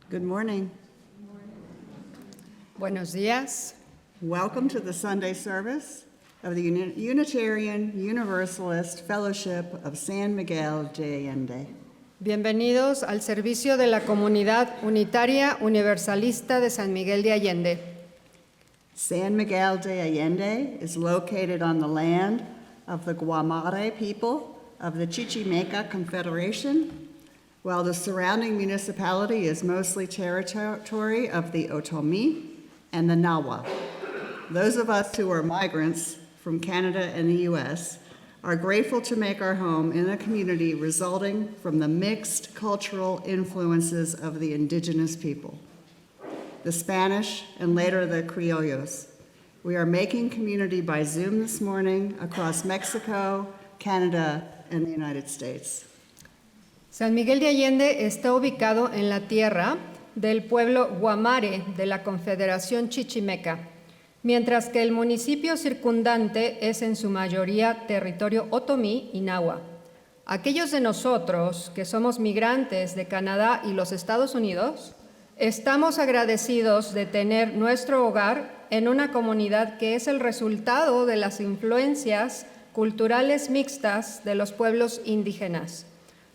Good morning. Buenos días. Welcome to the Sunday service of the Unitarian Universalist Fellowship of San Miguel de Allende. Bienvenidos al servicio de la comunidad unitaria universalista de San Miguel de Allende. San Miguel de Allende is located on the land of the Guamare people of the Chichimeca Confederation, while the surrounding municipality is mostly territory of the Otomi and the Nawa. Those of us who are migrants from Canada and the US are grateful to make our home in a community resulting from the mixed cultural influences of the indigenous people, the Spanish and later the Criollos. We are making community by Zoom this morning across Mexico, Canada, and the United States. San Miguel de Allende está ubicado en la tierra del pueblo Guamare de la Confederación Chichimeca, mientras que el municipio circundante es en su mayoría territorio otomí y náhuatl. Aquellos de nosotros que somos migrantes de Canadá y los Estados Unidos, estamos agradecidos de tener nuestro hogar en una comunidad que es el resultado de las influencias culturales mixtas de los pueblos indígenas.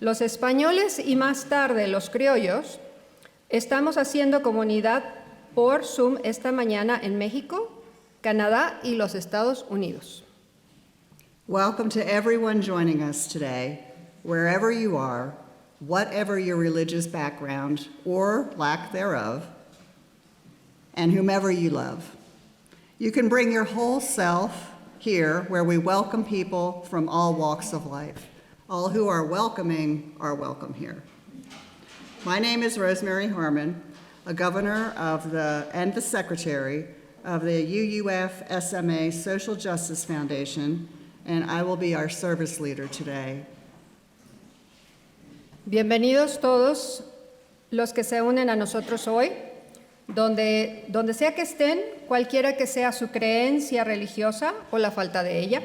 Los españoles y más tarde los criollos estamos haciendo comunidad por Zoom esta mañana en México, Canadá y los Estados Unidos. Welcome to everyone joining us today, wherever you are, whatever your religious background or lack thereof, and whomever you love. You can bring your whole self here where we welcome people from all walks of life. All who are welcoming are welcome here. My name is Rosemary Harman, a governor and the secretary of the UUFSMA Social Justice Foundation, and I will be our service leader today. Bienvenidos todos los que se unen a nosotros hoy, donde sea que estén, cualquiera que sea su creencia religiosa o la falta de ella,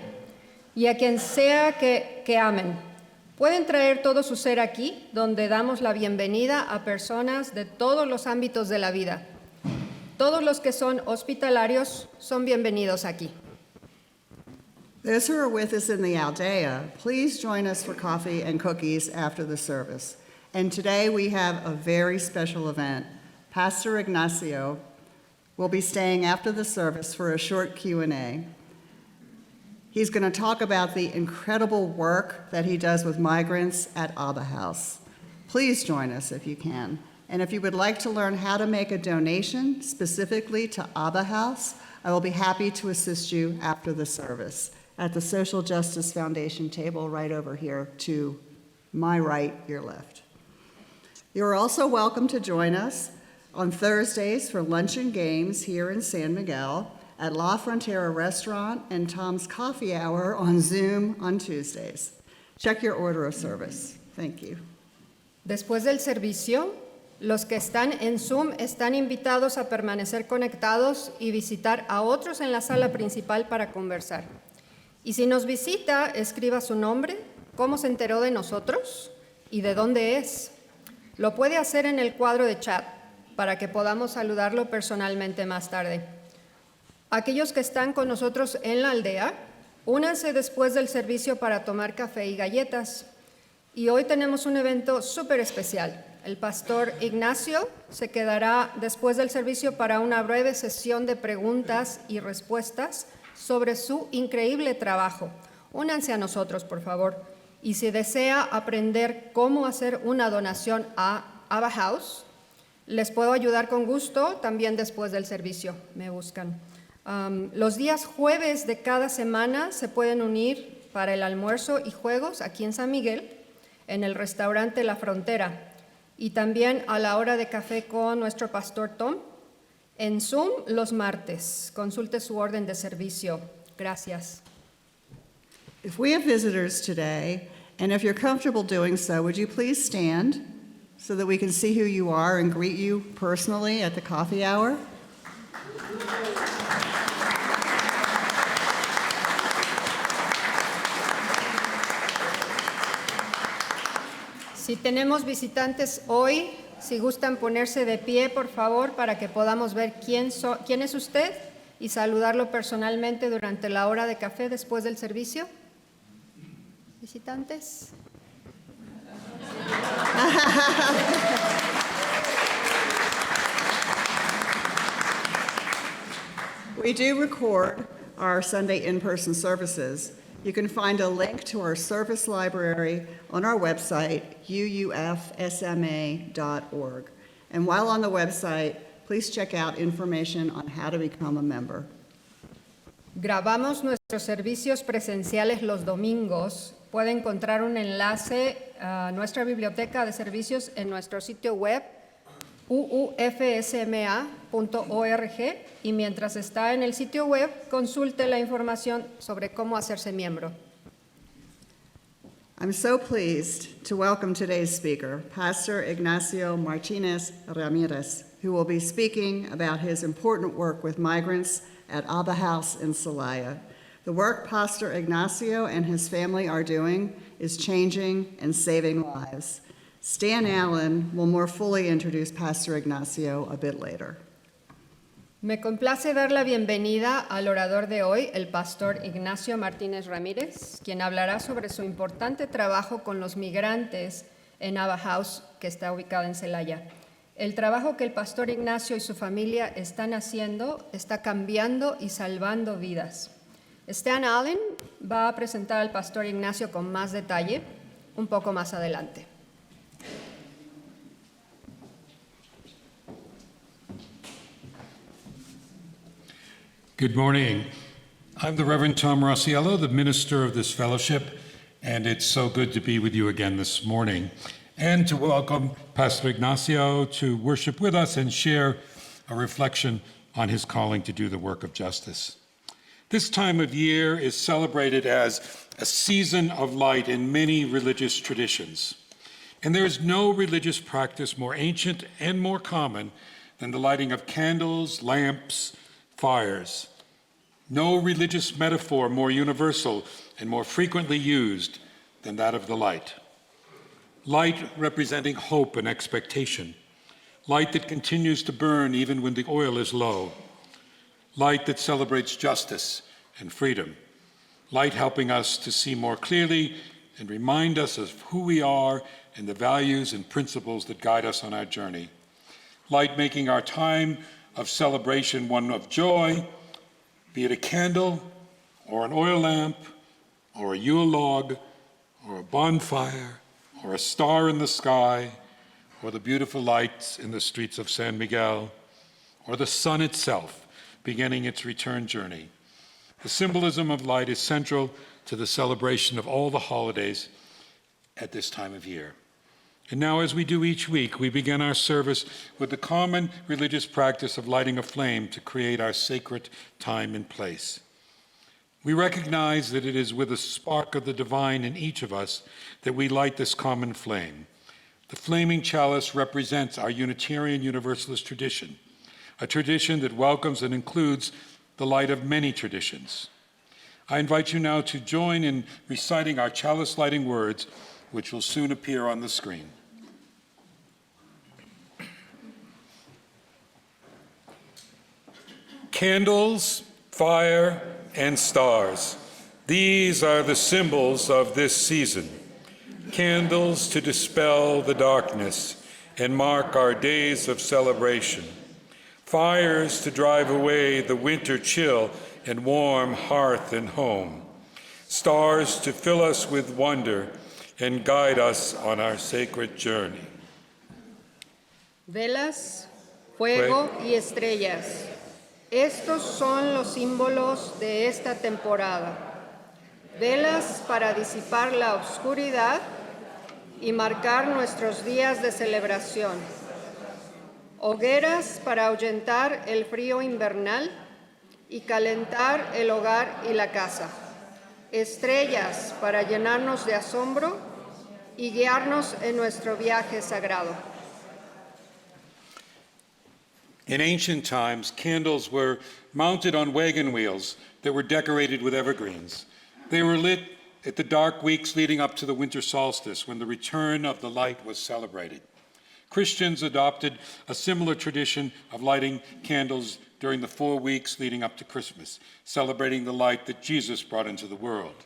y a quien sea que amen. Pueden traer todo su ser aquí, donde damos la bienvenida a personas de todos los ámbitos de la vida. Todos los que son hospitalarios son bienvenidos aquí. Those who are with us in the Aldea, please join us for coffee and cookies after the service. And today we have a very special event. Pastor Ignacio will be staying after the service for a short Q&A. He's going to talk about the incredible work that he does with migrants at ABBA House. Please join us if you can. And if you would like to learn how to make a donation specifically to ABBA House, I will be happy to assist you after the service at the Social Justice Foundation table right over here to my right, your left. You're also welcome to join us on Thursdays for lunch and games here in San Miguel at La Frontera Restaurant and Tom's Coffee Hour on Zoom on Tuesdays. Check your order of service. Thank you. Después del servicio, los que están en Zoom están invitados a permanecer conectados y visitar a otros en la sala principal para conversar. Y si nos visita, escriba su nombre, cómo se enteró de nosotros y de dónde es. Lo puede hacer en el cuadro de chat para que podamos saludarlo personalmente más tarde. Aquellos que están con nosotros en la aldea, únanse después del servicio para tomar café y galletas. Y hoy tenemos un evento súper especial. El pastor Ignacio se quedará después del servicio para una breve sesión de preguntas y respuestas sobre su increíble trabajo. Únanse a nosotros, por favor. Y si desea aprender cómo hacer una donación a ABBA House, les puedo ayudar con gusto también después del servicio. Me buscan. Los días jueves de cada semana se pueden unir para el almuerzo y juegos aquí en San Miguel, en el restaurante La Frontera, y también a la hora de café con nuestro pastor Tom, en Zoom los martes. Consulte su orden de servicio. Gracias. If we have visitors today, and if you're comfortable doing so, would you please stand so that we can see who you are and greet you personally at the coffee hour? Si tenemos visitantes hoy, si gustan ponerse de pie, por favor, para que podamos ver quién es usted y saludarlo personalmente durante la hora de café después del servicio. ¿Visitantes? We do record our Sunday in-person services. You can find a link to our service library on our website, UUFSMA.org. And while on the website, please check out information on how to become a member. Grabamos nuestros servicios presenciales los domingos. Puede encontrar un enlace a nuestra biblioteca de servicios en nuestro sitio web UUFSMA.org, y mientras está en el sitio web, consulte la información sobre cómo hacerse miembro. I'm so pleased to welcome today's speaker, Pastor Ignacio Martinez Ramirez, who will be speaking about his important work with migrants at ABBA House in Celaya. The work Pastor Ignacio and his family are doing is changing and saving lives. Stan Allen will more fully introduce Pastor Ignacio a bit later. Me complace dar la bienvenida al orador de hoy, el pastor Ignacio Martínez Ramírez, quien hablará sobre su importante trabajo con los migrantes en ABBA House, que está ubicada en Celaya. El trabajo que el pastor Ignacio y su familia están haciendo está cambiando y salvando vidas. Stan Allen va a presentar al pastor Ignacio con más detalle un poco más adelante. Good morning. I'm the Reverend Tom Rosiello, the minister of this fellowship, and it's so good to be with you again this morning and to welcome Pastor Ignacio to worship with us and share a reflection on his calling to do the work of justice. This time of year is celebrated as a season of light in many religious traditions, and there is no religious practice more ancient and more common than the lighting of candles, lamps, fires. No religious metaphor more universal and more frequently used than that of the light. Light representing hope and expectation. Light that continues to burn even when the oil is low. Light that celebrates justice and freedom. light helping us to see more clearly and remind us of who we are and the values and principles that guide us on our journey. Light making our time of celebration one of joy, be it a candle or an oil lamp or a Yule log or a bonfire or a star in the sky or the beautiful lights in the streets of San Miguel or the sun itself beginning its return journey. The symbolism of light is central to the celebration of all the holidays at this time of year. And now, as we do each week, we begin our service with the common religious practice of lighting a flame to create our sacred time and place. We recognize that it is with a spark of the divine in each of us that we light this common flame. The flaming chalice represents our Unitarian Universalist tradition, a tradition that welcomes and includes the light of many traditions. I invite you now to join in reciting our chalice lighting words, which will soon appear on the screen. Candles, fire, and stars. These are the symbols of this season. Candles to dispel the darkness and mark our days of celebration. Fires to drive away the winter chill and warm hearth and home. Stars to fill us with wonder and guide us on our sacred journey. Velas, fuego y estrellas. Estos son los símbolos de esta temporada. Velas para disipar la oscuridad y marcar nuestros días de celebración. Hogueras para ahuyentar el frío invernal y calentar el hogar y la casa. Estrellas para llenarnos de asombro y guiarnos en nuestro viaje sagrado. In ancient times, candles were mounted on wagon wheels that were decorated with evergreens. They were lit at the dark weeks leading up to the winter solstice, when the return of the light was celebrated. Christians adopted a similar tradition of lighting candles during the 4 weeks leading up to Christmas, celebrating the light that Jesus brought into the world.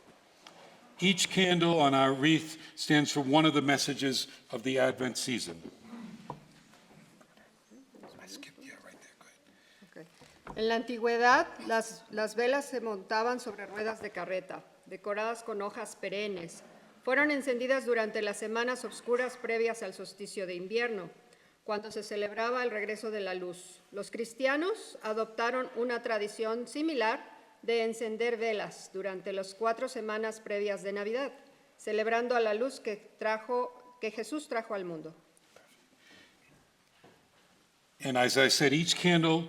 Each candle on our wreath stands for one of the messages of the Advent season. En la antigüedad, las velas se montaban sobre ruedas de carreta, decoradas con hojas perennes. Fueron encendidas durante las semanas oscuras previas al solsticio de invierno, cuando se celebraba el regreso de la luz. Los cristianos adoptaron una tradición similar de encender velas durante las 4 semanas previas de Navidad, celebrando a la luz que Jesús trajo al mundo. And as I said, each candle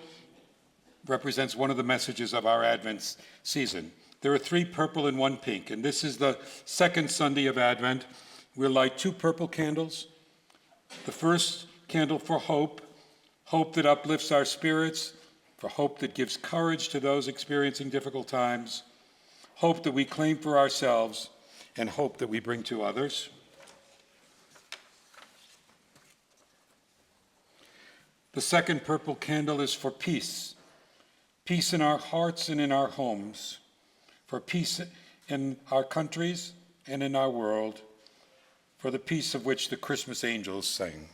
represents one of the messages of our Advent season. There are 3 purple and 1 pink, and this is the second Sunday of Advent. We'll light 2 purple candles. The first candle for hope, hope that uplifts our spirits, for hope that gives courage to those experiencing difficult times, hope that we claim for ourselves, and hope that we bring to others. The second purple candle is for peace. Peace in our hearts and in our homes, for peace in our countries and in our world, for the peace of which the Christmas angels sing.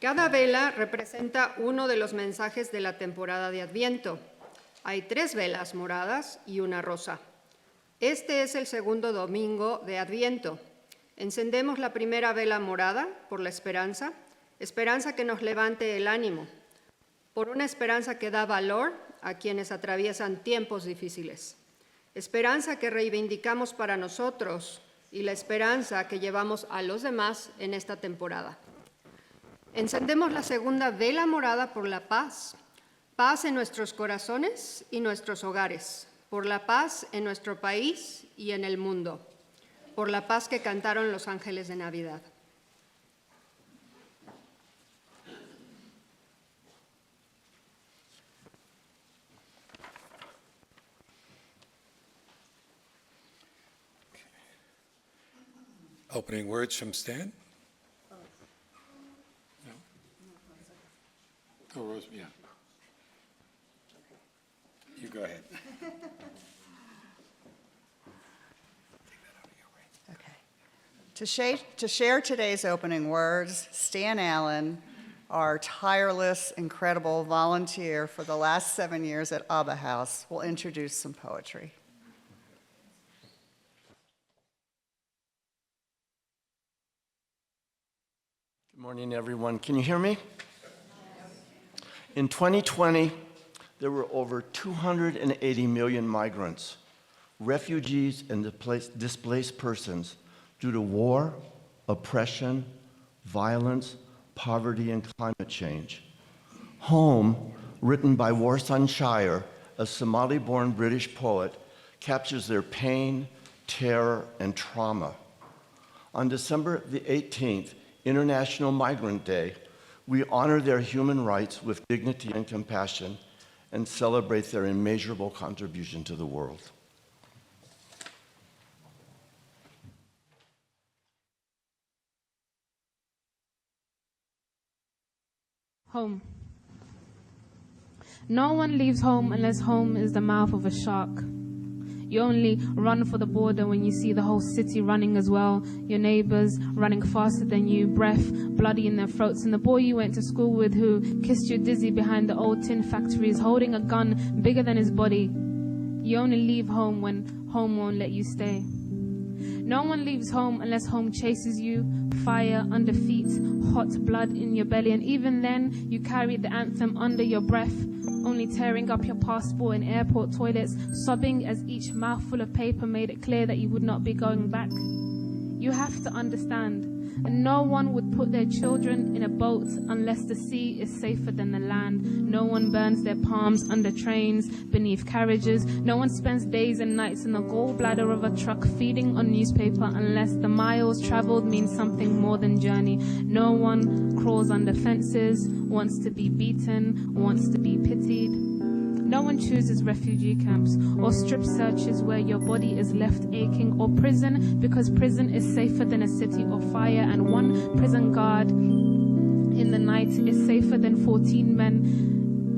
Cada vela representa uno de los mensajes de la temporada de Adviento. Hay 3 velas moradas y una rosa. Este es el segundo domingo de Adviento. Encendemos la primera vela morada por la esperanza, esperanza que nos levante el ánimo, por una esperanza que da valor a quienes atraviesan tiempos difíciles, esperanza que reivindicamos para nosotros y la esperanza que llevamos a los demás en esta temporada. Encendemos la segunda vela morada por la paz, paz en nuestros corazones y nuestros hogares, por la paz en nuestro país y en el mundo, por la paz que cantaron los ángeles de Navidad. Opening words from Stan? No? Oh, Rosemary, yeah. You go ahead. Okay. To share today's opening words, Stan Allen, our tireless, incredible volunteer for the last 7 years at ABBA House, will introduce some poetry. Good morning, everyone. Can you hear me? In 2020, there were over 280 million migrants, refugees, and displaced persons due to war, oppression, violence, poverty, and climate change. Home, written by Warsan Shire, a Somali-born British poet, captures their pain, terror, and trauma. On December the 18th, International Migrant Day, we honor their human rights with dignity and compassion and celebrate their immeasurable contribution to the world. Home. No one leaves home unless home is the mouth of a shark. You only run for the border when you see the whole city running as well. Your neighbors running faster than you, breath bloody in their throats. And the boy you went to school with who kissed you dizzy behind the old tin factories, holding a gun bigger than his body. You only leave home when home won't let you stay. No one leaves home unless home chases you, fire under feet, hot blood in your belly. And even then, you carry the anthem under your breath, only tearing up your passport in airport toilets, sobbing as each mouthful of paper made it clear that you would not be going back. You have to understand, and no one would put their children in a boat unless the sea is safer than the land. No one burns their palms under trains, beneath carriages. No one spends days and nights in the gallbladder of a truck feeding on newspaper unless the miles traveled means something more than journey. No one crawls under fences, wants to be beaten, wants to be pitied. No one chooses refugee camps or strip searches where your body is left aching, or prison because prison is safer than a city of fire, and one prison guard in the night is safer than 14 men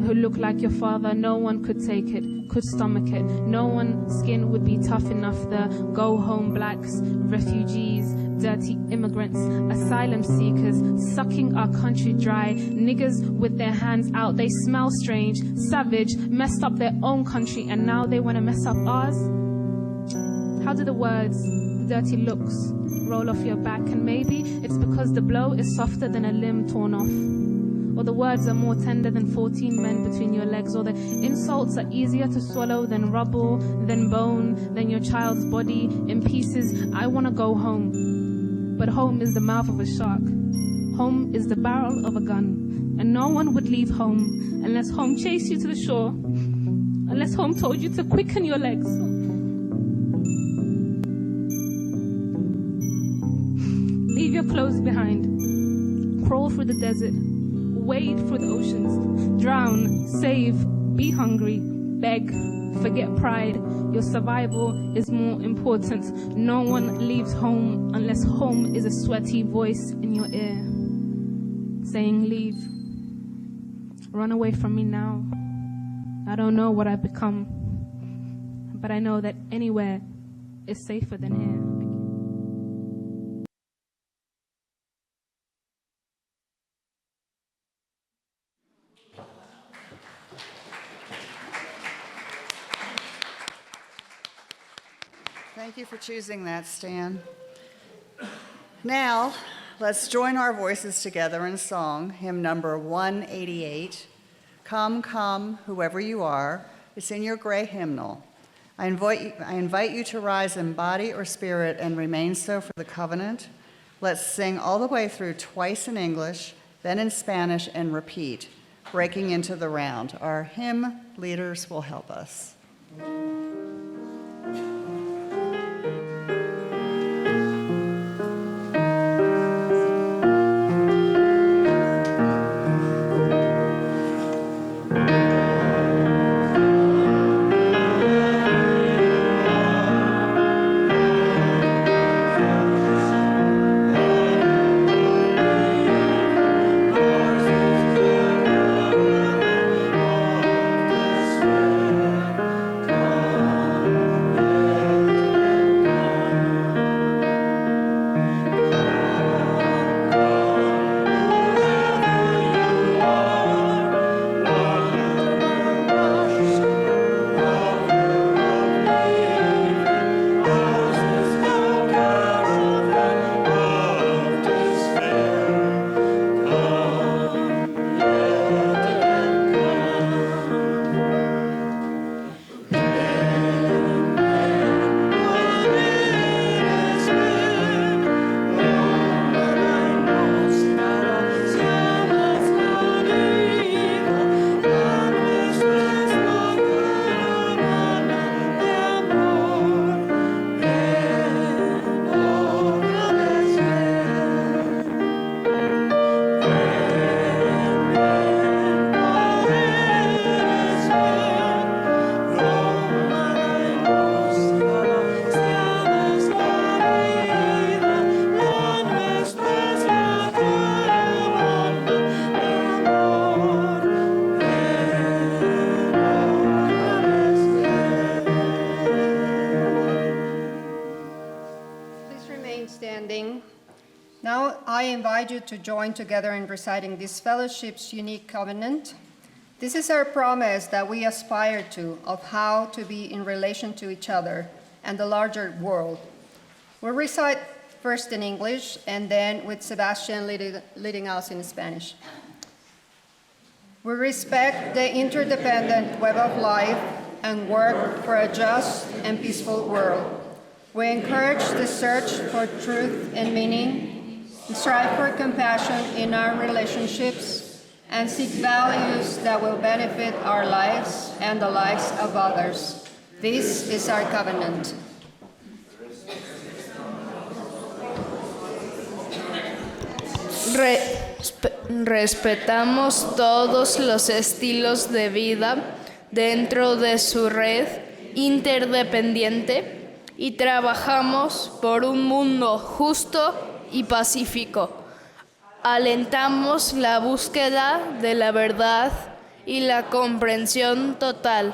who look like your father. No one could take it, could stomach it. No one's skin would be tough enough. The go home blacks, refugees, dirty immigrants, asylum seekers, sucking our country dry, niggers with their hands out. They smell strange, savage, messed up their own country, and now they want to mess up ours. How do the words, the dirty looks, roll off your back? And maybe it's because the blow is softer than a limb torn off, or the words are more tender than 14 men between your legs, or the insults are easier to swallow than rubble, than bone, than your child's body in pieces. I want to go home. But home is the mouth of a shark. Home is the barrel of a gun. And no one would leave home unless home chased you to the shore, unless home told you to quicken your legs. Leave your clothes behind. Crawl through the desert. Wade through the oceans. Drown. Save. Be hungry. Beg. Forget pride. Your survival is more important. No one leaves home unless home is a sweaty voice in your ear saying, leave. Run away from me now. I don't know what I've become, but I know that anywhere is safer than here. Thank you for choosing that, Stan. Now, let's join our voices together in song, hymn number 188, Come, Come, Whoever You Are. It's in your gray hymnal. I invite you to rise in body or spirit and remain so for the covenant. Let's sing all the way through, twice in English, then in Spanish, and repeat, breaking into the round. Our hymn leaders will help us. to join together in reciting this fellowship's unique covenant. This is our promise that we aspire to of how to be in relation to each other and the larger world. We'll recite first in English and then with Sebastian leading us in Spanish. We respect the interdependent web of life and work for a just and peaceful world. We encourage the search for truth and meaning, and strive for compassion in our relationships, and seek values that will benefit our lives and the lives of others. This is our covenant. Respetamos todos los estilos de vida dentro de su red interdependiente y trabajamos por un mundo justo y pacífico. Alentamos la búsqueda de la verdad y la comprensión total.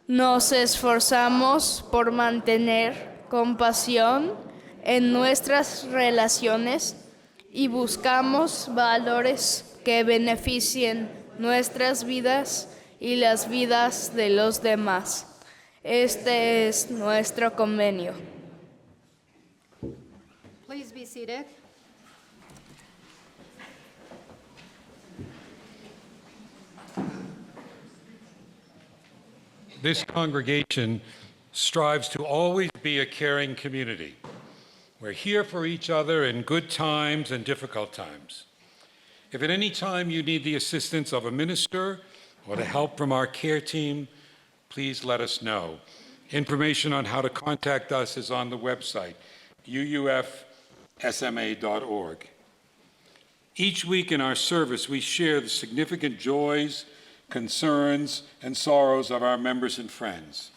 Nos esforzamos por mantener compasión en nuestras relaciones y buscamos valores que beneficien nuestras vidas y las vidas de los demás. Este es nuestro convenio. Please be seated. This congregation strives to always be a caring community. We're here for each other in good times and difficult times. If at any time you need the assistance of a minister or the help from our care team, please let us know. Information on how to contact us is on the website, UUFSMA.org. Each week in our service, we share the significant joys, concerns, and sorrows of our members and friends.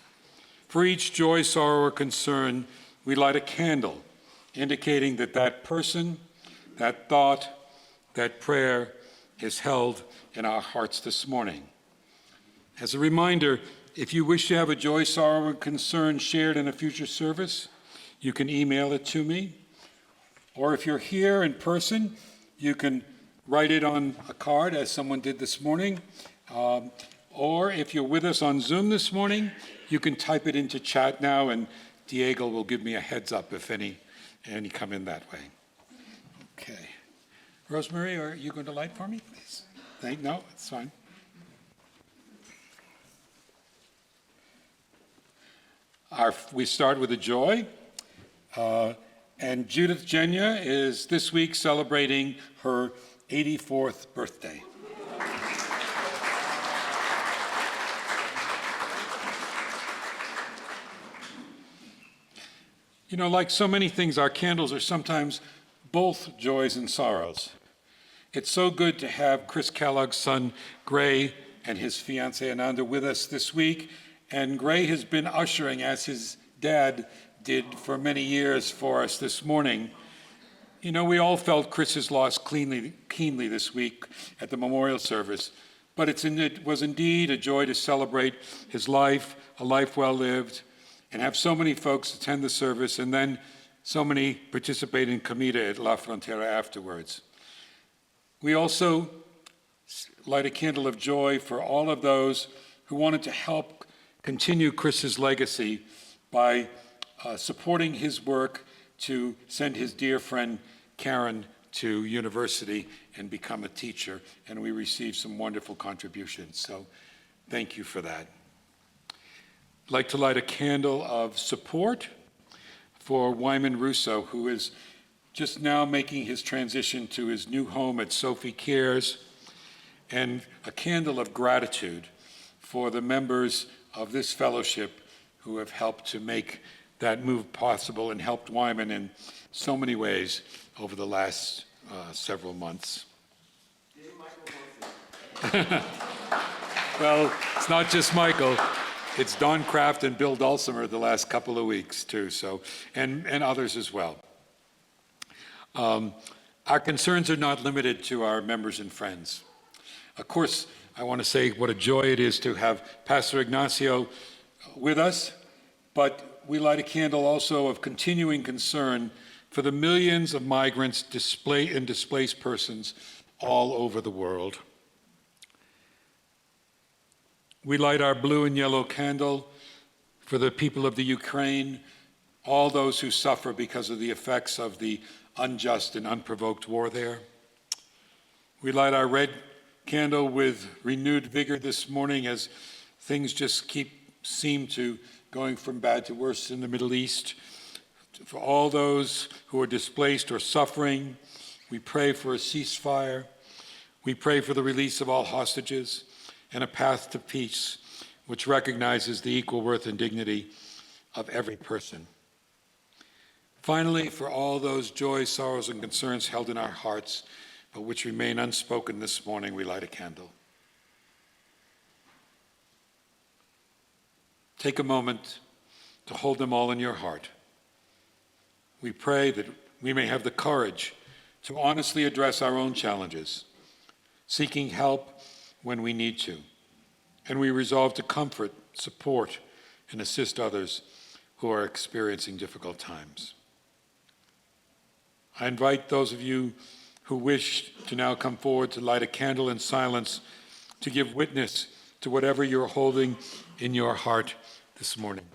For each joy, sorrow, or concern, we light a candle, indicating that that person, that thought, that prayer is held in our hearts this morning. As a reminder, if you wish to have a joy, sorrow, or concern shared in a future service, you can email it to me. Or if you're here in person, you can write it on a card, as someone did this morning. Or if you're with us on Zoom this morning, you can type it into chat now, and Diego will give me a heads up if any come in that way. Okay. Rosemary, are you going to light for me, please? No, it's fine. We start with a joy. And Judith Genya is this week celebrating her 84th birthday. You know, like so many things, our candles are sometimes both joys and sorrows. It's so good to have Chris Kellogg's son, Gray, and his fiancée, Ananda, with us this week. And Gray has been ushering, as his dad did for many years for us this morning. You know, we all felt Chris's loss keenly this week at the memorial service, but it was indeed a joy to celebrate his life, a life well lived, and have so many folks attend the service, and then so many participate in Comida at La Frontera afterwards. We also light a candle of joy for all of those who wanted to help continue Chris's legacy by supporting his work to send his dear friend Karen to university and become a teacher, and we received some wonderful contributions, so thank you for that. I'd like to light a candle of support for Wyman Russo, who is just now making his transition to his new home at Sophie Cares, and a candle of gratitude for the members of this fellowship who have helped to make that move possible and helped Wyman in so many ways over the last several months. Well, it's not just Michael. It's Don Kraft and Bill Dulcimer the last couple of weeks too, so and others as well. Our concerns are not limited to our members and friends. Of course, I want to say what a joy it is to have Pastor Ignacio with us, but we light a candle also of continuing concern for the millions of migrants and displaced persons all over the world. We light our blue and yellow candle for the people of the Ukraine, all those who suffer because of the effects of the unjust and unprovoked war there. We light our red candle with renewed vigor this morning as things just seem to going from bad to worse in the Middle East. For all those who are displaced or suffering, we pray for a ceasefire. We pray for the release of all hostages and a path to peace, which recognizes the equal worth and dignity of every person. Finally, for all those joys, sorrows, and concerns held in our hearts, but which remain unspoken this morning, we light a candle. Take a moment to hold them all in your heart. We pray that we may have the courage to honestly address our own challenges, seeking help when we need to, and we resolve to comfort, support, and assist others who are experiencing difficult times. I invite those of you who wish to now come forward to light a candle in silence to give witness to whatever you're holding in your heart this morning.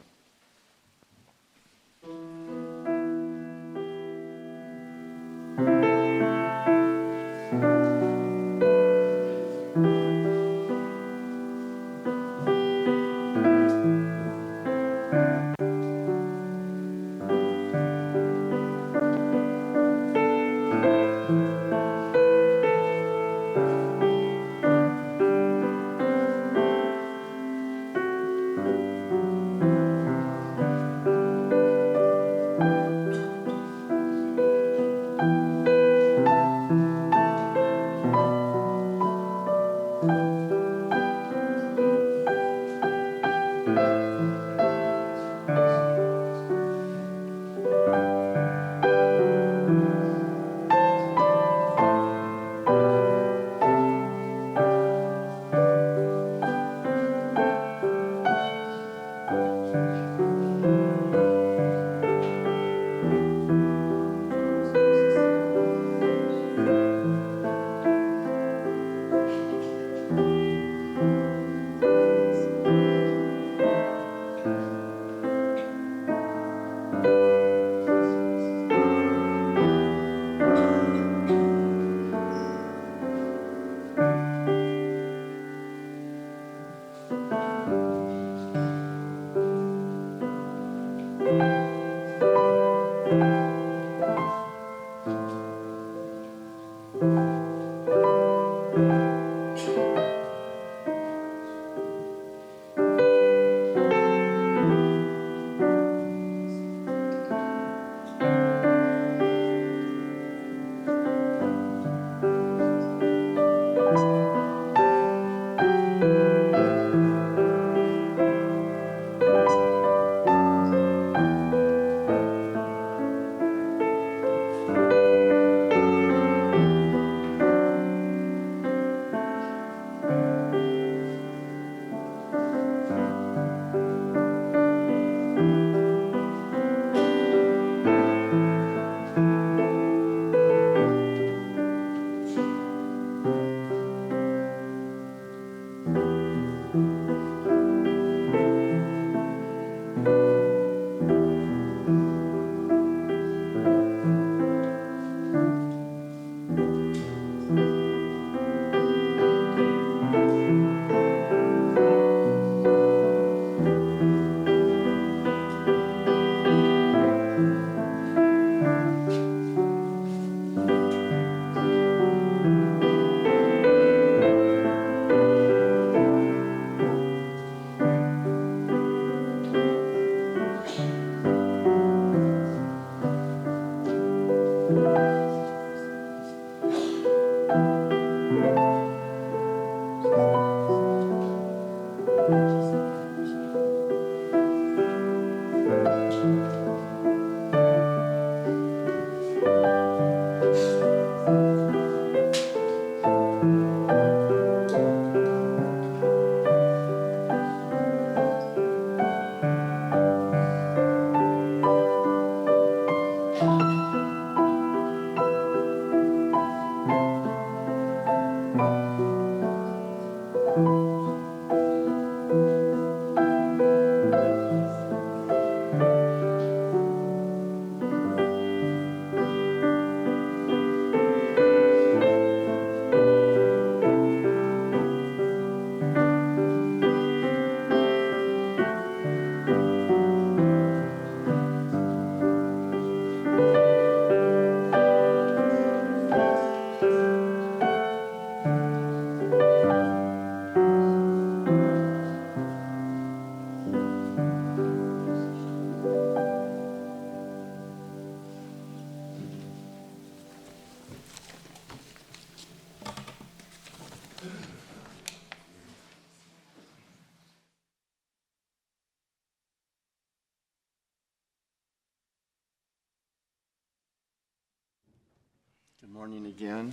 Morning again.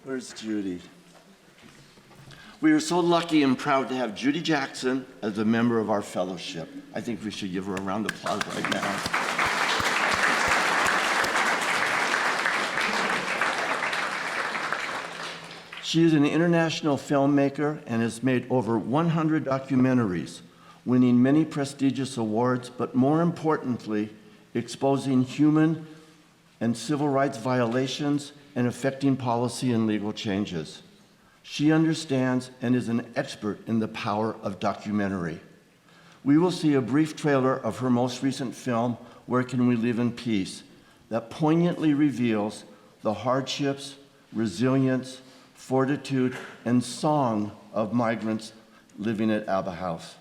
Where's Judy? We are so lucky and proud to have Judy Jackson as a member of our fellowship. I think we should give her a round of applause right now. She is an international filmmaker and has made over 100 documentaries, winning many prestigious awards, but more importantly, exposing human and civil rights violations and affecting policy and legal changes. She understands and is an expert in the power of documentary. We will see a brief trailer of her most recent film, Where Can We Live in Peace, that poignantly reveals the hardships, resilience, fortitude, and song of migrants living at ABBA House.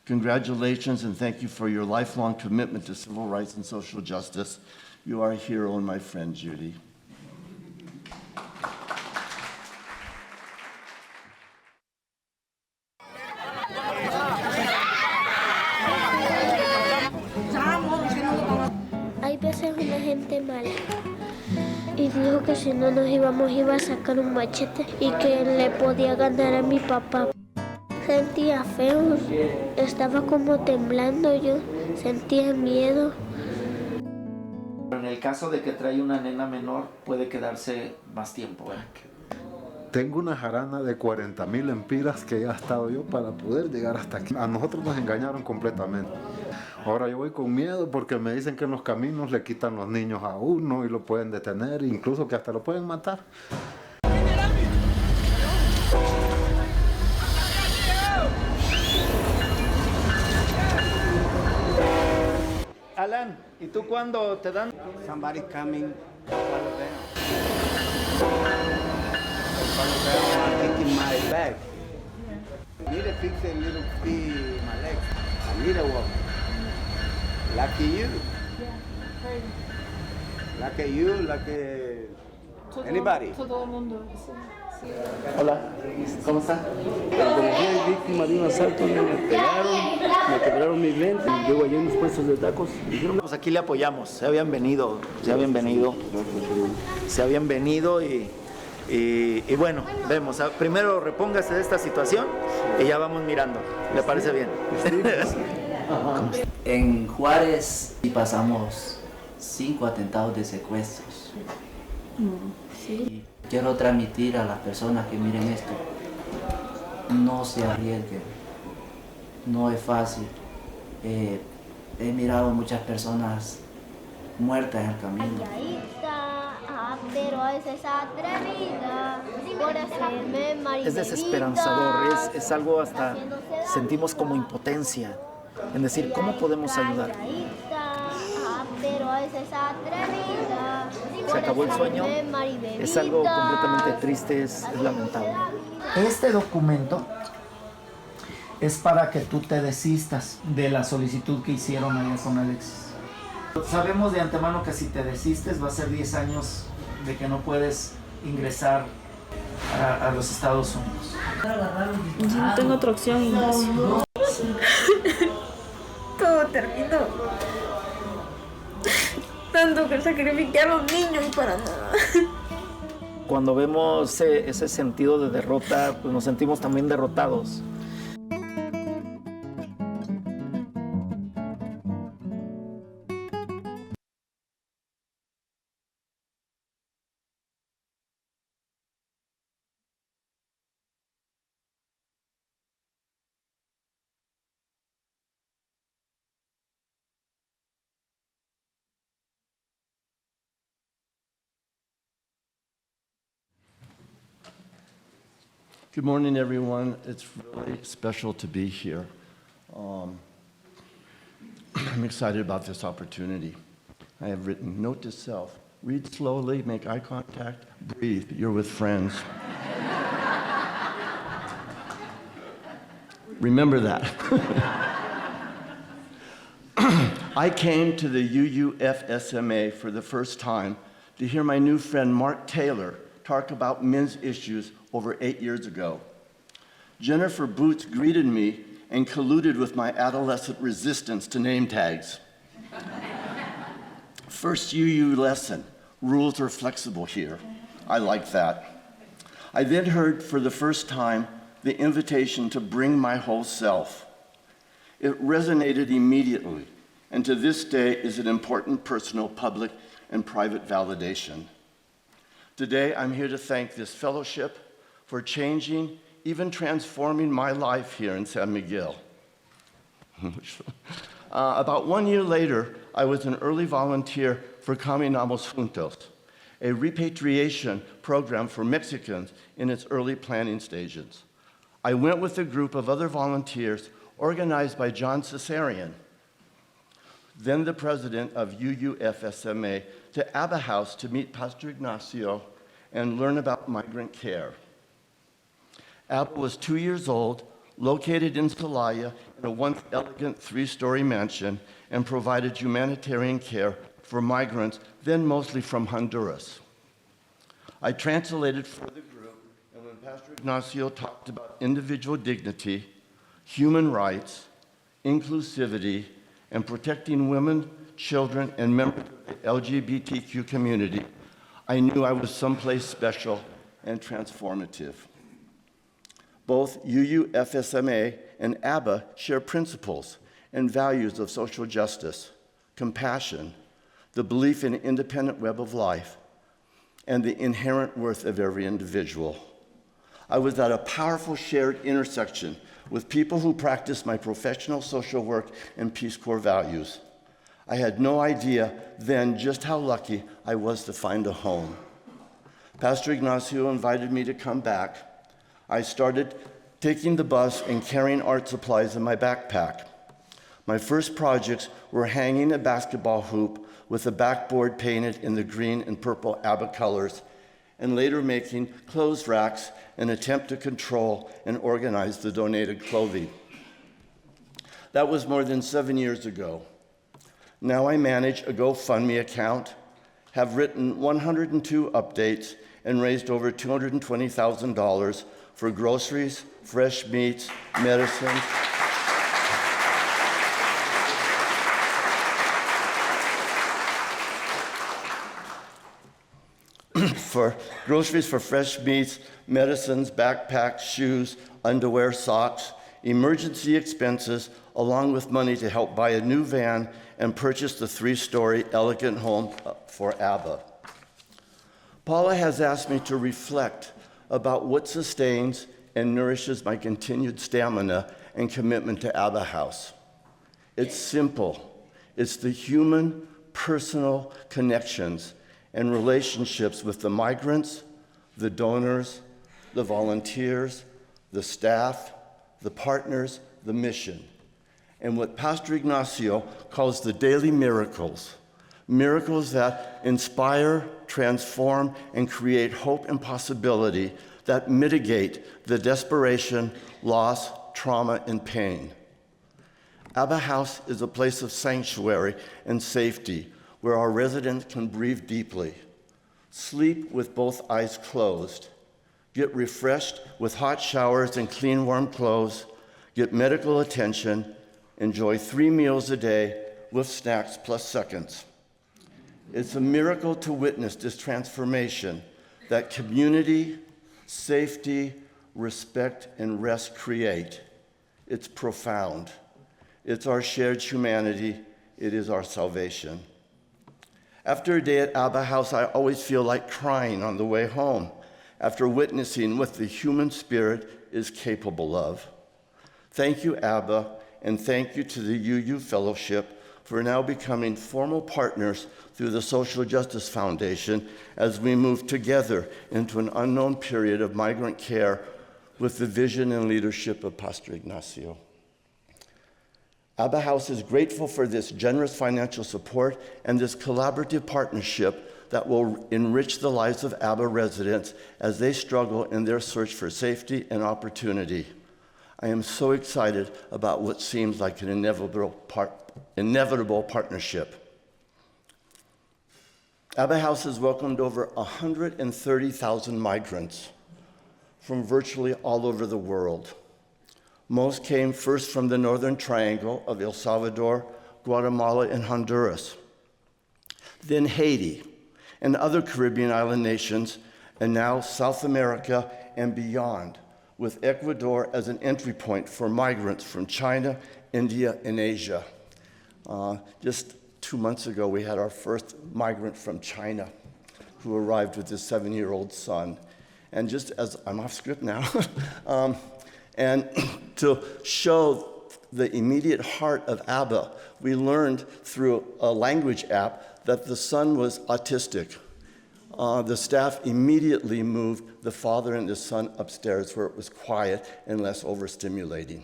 Congratulations and thank you for your lifelong commitment to civil rights and social justice. You are a hero and my friend, Judy. Hay veces una gente mala y dijo que si no nos íbamos iba a sacar un machete y que le podía ganar a mi papá. Sentía feo, estaba como temblando, yo sentía miedo. En el caso de que trae una nena menor, puede quedarse más tiempo. Tengo una jarana de 40,000 empiras que he gastado yo para poder llegar hasta aquí. A nosotros nos engañaron completamente. Ahora yo voy con miedo porque me dicen que en los caminos le quitan los niños a uno y lo pueden detener, incluso que hasta lo pueden matar. Alan, ¿y tú cuándo te dan? Somebody coming, follow them. Follow them, I'm taking my bag. I need to fix a little bit my legs. I need a walk. Lucky you. Lucky you, lucky anybody. Todo el mundo. Hola, ¿cómo está? Como fui víctima de un asalto, me pegaron, me quebraron mis lentes. Llevo allí unos puestos de tacos. Pues aquí le apoyamos, se habían venido y bueno, vemos. Primero repóngase de esta situación y ya vamos mirando. ¿Le parece bien? En Juárez pasamos 5 atentados de secuestros. Y quiero transmitir a las personas que miren esto, no se arriesguen, no es fácil. He mirado muchas personas muertas en el camino. Pero a veces atrevida por hacerme marinerita. Es desesperanzador, es algo hasta sentimos como impotencia en decir, ¿cómo podemos ayudar? Pero a veces atrevida. Se acabó el sueño, es algo completamente triste, es lamentable. Este documento es para que tú te desistas de la solicitud que hicieron allá con Alexis. Sabemos de antemano que si te desistes va a ser 10 años de que no puedes ingresar a los Estados Unidos. No tengo otra opción, Ignacio. Todo terminó. Tanto que sacrifiqué a los niños y para nada. Cuando vemos ese sentido de derrota, pues nos sentimos también derrotados. Good morning, everyone. It's really special to be here. I'm excited about this opportunity. I have written, note to self, read slowly, make eye contact, breathe. You're with friends. Remember that. I came to the UUFSMA for the first time to hear my new friend Mark Taylor talk about men's issues over 8 years ago. Jennifer Boots greeted me and colluded with my adolescent resistance to name tags. First UU lesson, Rules are flexible here. I like that. I then heard for the first time the invitation to bring my whole self. It resonated immediately, and to this day is an important personal, public, and private validation. Today, I'm here to thank this fellowship for changing, even transforming my life here in San Miguel. About 1 year later, I was an early volunteer for Caminamos Juntos, a repatriation program for Mexicans in its early planning stages. I went with a group of other volunteers organized by John Cesarian, then the president of UUFSMA, to ABBA House to meet Pastor Ignacio and learn about migrant care. ABBA was 2 years old, located in Celaya in a once elegant 3-story mansion, and provided humanitarian care for migrants, then mostly from Honduras. I translated for the group, and when Pastor Ignacio talked about individual dignity, human rights, inclusivity, and protecting women, children, and members of the LGBTQ community, I knew I was someplace special and transformative. Both UUFSMA and ABBA share principles and values of social justice, compassion, the belief in an independent web of life, and the inherent worth of every individual. I was at a powerful shared intersection with people who practice my professional social work and Peace Corps values. I had no idea then just how lucky I was to find a home. Pastor Ignacio invited me to come back. I started taking the bus and carrying art supplies in my backpack. My first projects were hanging a basketball hoop with a backboard painted in the green and purple ABBA colors, and later making clothes racks in an attempt to control and organize the donated clothing. That was more than 7 years ago. Now I manage a GoFundMe account, have written 102 updates, and raised over $220,000 for groceries, fresh meats, medicines, for groceries for fresh meats, medicines, backpacks, shoes, underwear, socks, emergency expenses, along with money to help buy a new van and purchase the 3-story elegant home for ABBA. Paula has asked me to reflect about what sustains and nourishes my continued stamina and commitment to ABBA House. It's simple. It's the human, personal connections and relationships with the migrants, the donors, the volunteers, the staff, the partners, the mission, and what Pastor Ignacio calls the daily miracles, miracles that inspire, transform, and create hope and possibility that mitigate the desperation, loss, trauma, and pain. ABBA House is a place of sanctuary and safety where our residents can breathe deeply, sleep with both eyes closed, get refreshed with hot showers and clean, warm clothes, get medical attention, enjoy 3 meals a day with snacks plus seconds. It's a miracle to witness this transformation that community, safety, respect, and rest create. It's profound. It's our shared humanity. It is our salvation. After a day at ABBA House, I always feel like crying on the way home after witnessing what the human spirit is capable of. Thank you, ABBA, and thank you to the UU Fellowship for now becoming formal partners through the Social Justice Foundation as we move together into an unknown period of migrant care with the vision and leadership of Pastor Ignacio. ABBA House is grateful for this generous financial support and this collaborative partnership that will enrich the lives of ABBA residents as they struggle in their search for safety and opportunity. I am so excited about what seems like an inevitable partnership. ABBA House has welcomed over 130,000 migrants from virtually all over the world. Most came first from the Northern Triangle of El Salvador, Guatemala, and Honduras, then Haiti, and other Caribbean island nations, and now South America and beyond, with Ecuador as an entry point for migrants from China, India, and Asia. Just 2 months ago, we had our first migrant from China who arrived with his 7-year-old son. And just as I'm off script now, and to show the immediate heart of ABBA, we learned through a language app that the son was autistic. The staff immediately moved the father and the son upstairs where it was quiet and less overstimulating.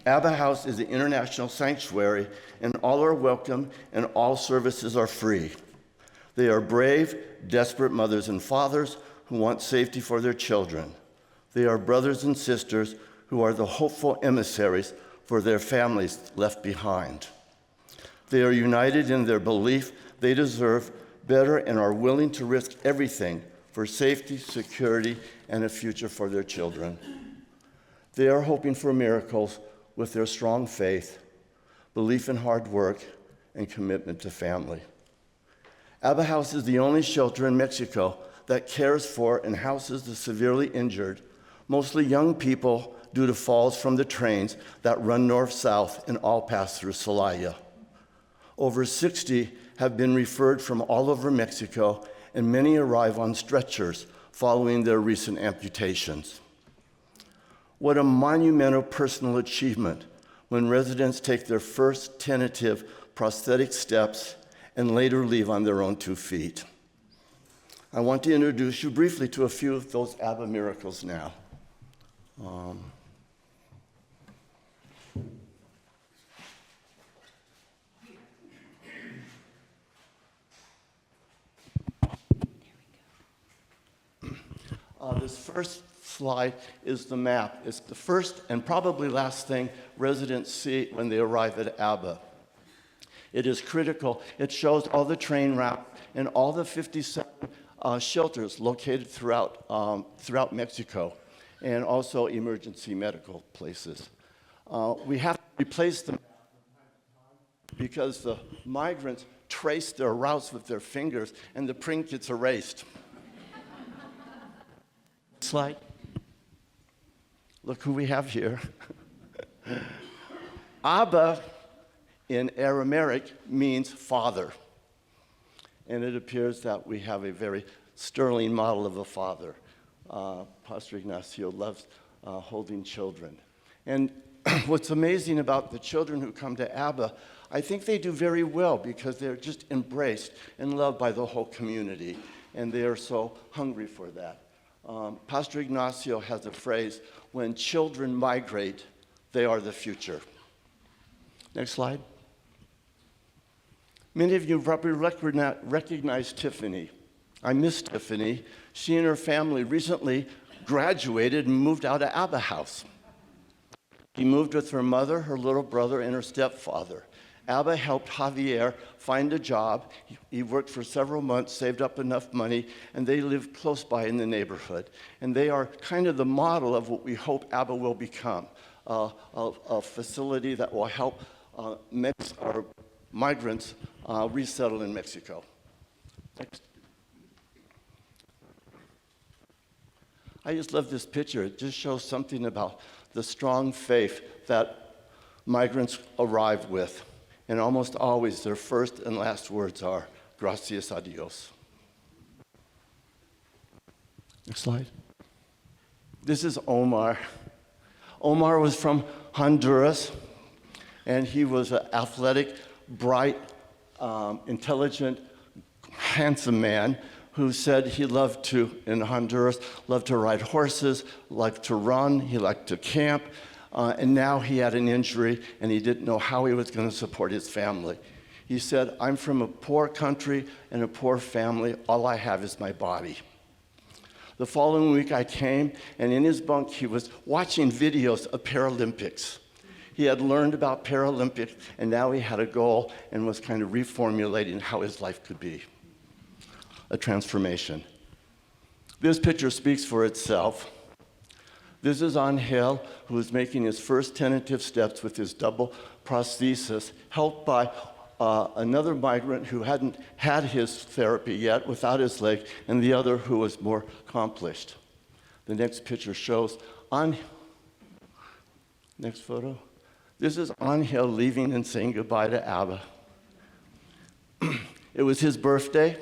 ABBA House is an international sanctuary, and all are welcome and all services are free. They are brave, desperate mothers and fathers who want safety for their children. They are brothers and sisters who are the hopeful emissaries for their families left behind. They are united in their belief they deserve better and are willing to risk everything for safety, security, and a future for their children. They are hoping for miracles with their strong faith, belief in hard work, and commitment to family. ABBA House is the only shelter in Mexico that cares for and houses the severely injured, mostly young people due to falls from the trains that run north-south and all pass through Celaya. Over 60 have been referred from all over Mexico, and many arrive on stretchers following their recent amputations. What a monumental personal achievement when residents take their first tentative prosthetic steps and later leave on their own 2 feet. I want to introduce you briefly to a few of those ABBA miracles now. This first slide is the map. It's the first and probably last thing residents see when they arrive at ABBA. It is critical. It shows all the train routes and all the 57 shelters located throughout Mexico, and also emergency medical places. We have to replace them because the migrants trace their routes with their fingers and the print gets erased. Slide. Look who we have here. ABBA in Aramaic means father. And it appears that we have a very sterling model of a father. Pastor Ignacio loves holding children. And what's amazing about the children who come to ABBA, I think they do very well because they're just embraced and loved by the whole community. And they are so hungry for that. Pastor Ignacio has a phrase, when children migrate, they are the future. Next slide. Many of you probably recognize Tiffany. I miss Tiffany. She and her family recently graduated and moved out of ABBA House. She moved with her mother, her little brother, and her stepfather. ABBA helped Javier find a job. He worked for several months, saved up enough money, and they lived close by in the neighborhood. And they are kind of the model of what we hope ABBA will become, a facility that will help our migrants resettle in Mexico. Next. I just love this picture. It just shows something about the strong faith that migrants arrive with. And almost always their first and last words are, gracias a Dios. Next slide. This is Omar. Omar was from Honduras, and he was an athletic, bright, intelligent, handsome man who said he loved to, in Honduras, loved to ride horses, liked to run, he liked to camp, and now he had an injury and he didn't know how he was going to support his family. He said, I'm from a poor country and a poor family, all I have is my body. The following week I came, and in his bunk he was watching videos of Paralympics. He had learned about Paralympics, and now he had a goal and was kind of reformulating how his life could be. A transformation. This picture speaks for itself. This is Ángel, who is making his first tentative steps with his double prosthesis, helped by another migrant who hadn't had his therapy yet without his leg, and the other who was more accomplished. The next picture shows next photo. This is Ángel leaving and saying goodbye to ABBA. It was his birthday.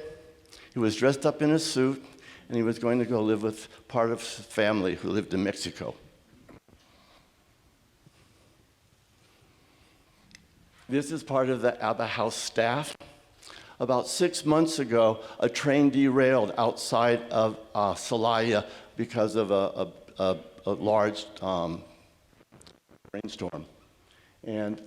He was dressed up in a suit, and he was going to go live with part of his family who lived in Mexico. This is part of the ABBA House staff. About 6 months ago, a train derailed outside of Celaya because of a large rainstorm. And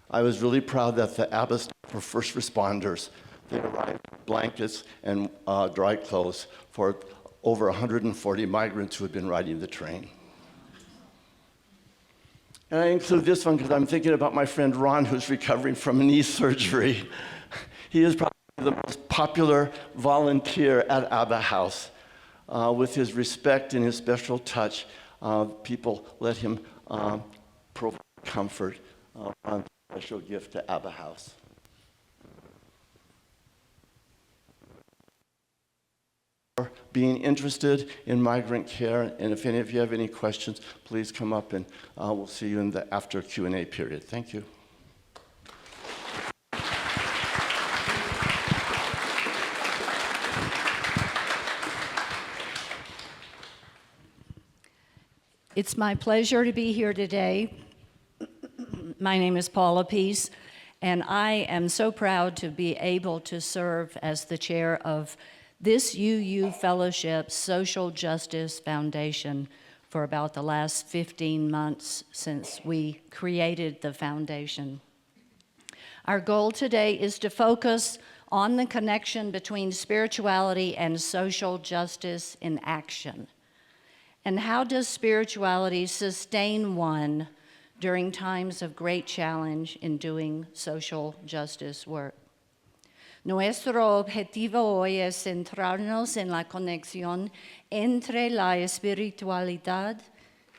I was really proud that the ABBA staff were first responders. They arrived with blankets and dry clothes for over 140 migrants who had been riding the train. And I include this one because I'm thinking about my friend Ron, who's recovering from knee surgery. He is probably the most popular volunteer at ABBA House. With his respect and his special touch, people let him provide comfort on a special gift to ABBA House. Being interested in migrant care, and if any of you have any questions, please come up and we'll see you in the after Q&A period. Thank you. It's my pleasure to be here today. My name is Paula Peace, and I am so proud to be able to serve as the chair of this UU Fellowship Social Justice Foundation for about the last 15 months since we created the foundation. Our goal today is to focus on the connection between spirituality and social justice in action. And how does spirituality sustain one during times of great challenge in doing social justice work? Nuestro objetivo hoy es centrarnos en la conexión entre la espiritualidad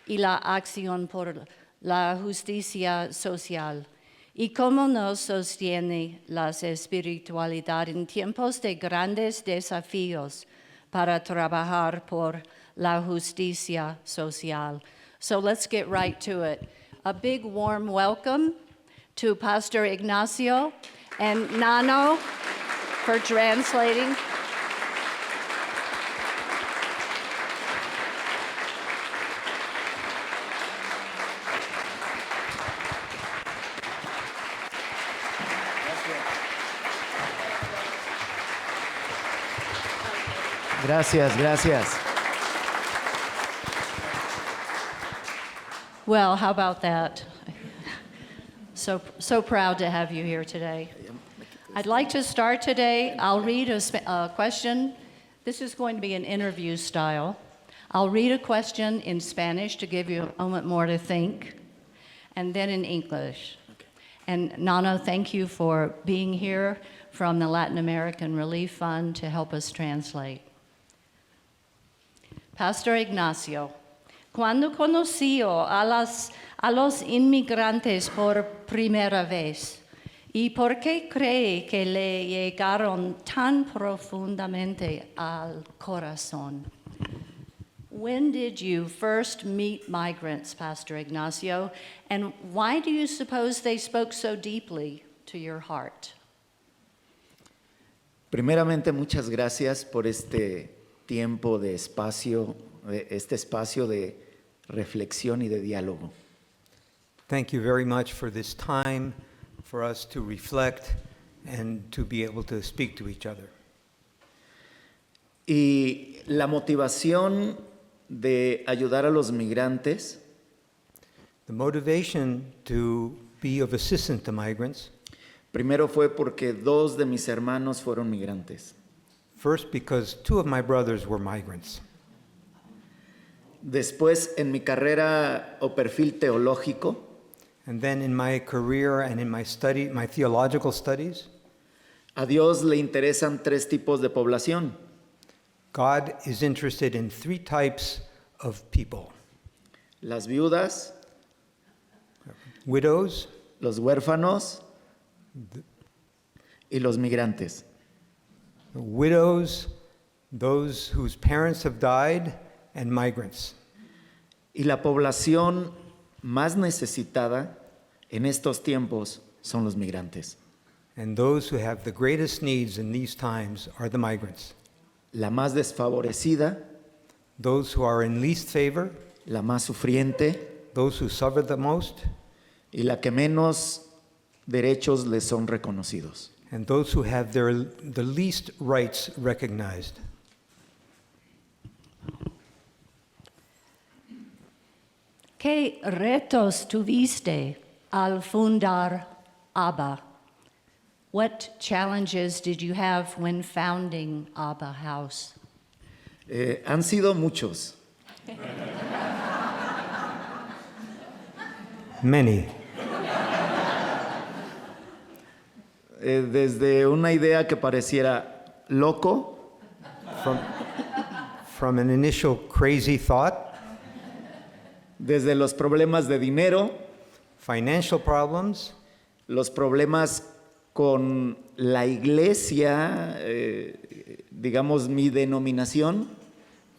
y la acción por la justicia social, y cómo nos sostiene la espiritualidad en tiempos de grandes desafíos para trabajar por la justicia social. So let's get right to it. A big warm welcome to Pastor Ignacio and Nano for translating. Gracias, gracias. Well, how about that? So proud to have you here today. I'd like to start today. I'll read a question. This is going to be an interview style. I'll read a question in Spanish to give you a moment more to think, and then in English. Okay. And Nano, thank you for being here from the Latin American Relief Fund to help us translate. Pastor Ignacio, cuando conoció a los inmigrantes por primera vez, ¿y por qué cree que le llegaron tan profundamente al corazón? When did you first meet migrants, Pastor Ignacio, and why do you suppose they spoke so deeply to your heart? Primeramente, muchas gracias por este tiempo de espacio, este espacio de reflexión y de diálogo. Thank you very much for this time for us to reflect and to be able to speak to each other. Y la motivación de ayudar a los migrantes, the motivation to be of assistance to migrants, primero fue porque 2 de mis hermanos fueron migrantes. First, because 2 of my brothers were migrants. Después, en mi carrera o perfil teológico, and then in my career and in my theological studies, a Dios le interesan 3 tipos de población. God is interested in 3 types of people. Las viudas, widows, los huérfanos, y los migrantes. The widows, those whose parents have died, and migrants. Y la población más necesitada en estos tiempos son los migrantes. And those who have the greatest needs in these times are the migrants. La más desfavorecida, Those who are in least favor, la más sufriente those who suffer the most, y la que menos derechos les son reconocidos. and those who have the least rights recognized. ¿Qué retos tuviste al fundar ABBA? What challenges did you have when founding ABBA House? Han sido muchos. Many. Desde una idea que pareciera loco, From an initial crazy thought, desde los problemas de dinero, financial problems, los problemas con la iglesia, digamos mi denominación,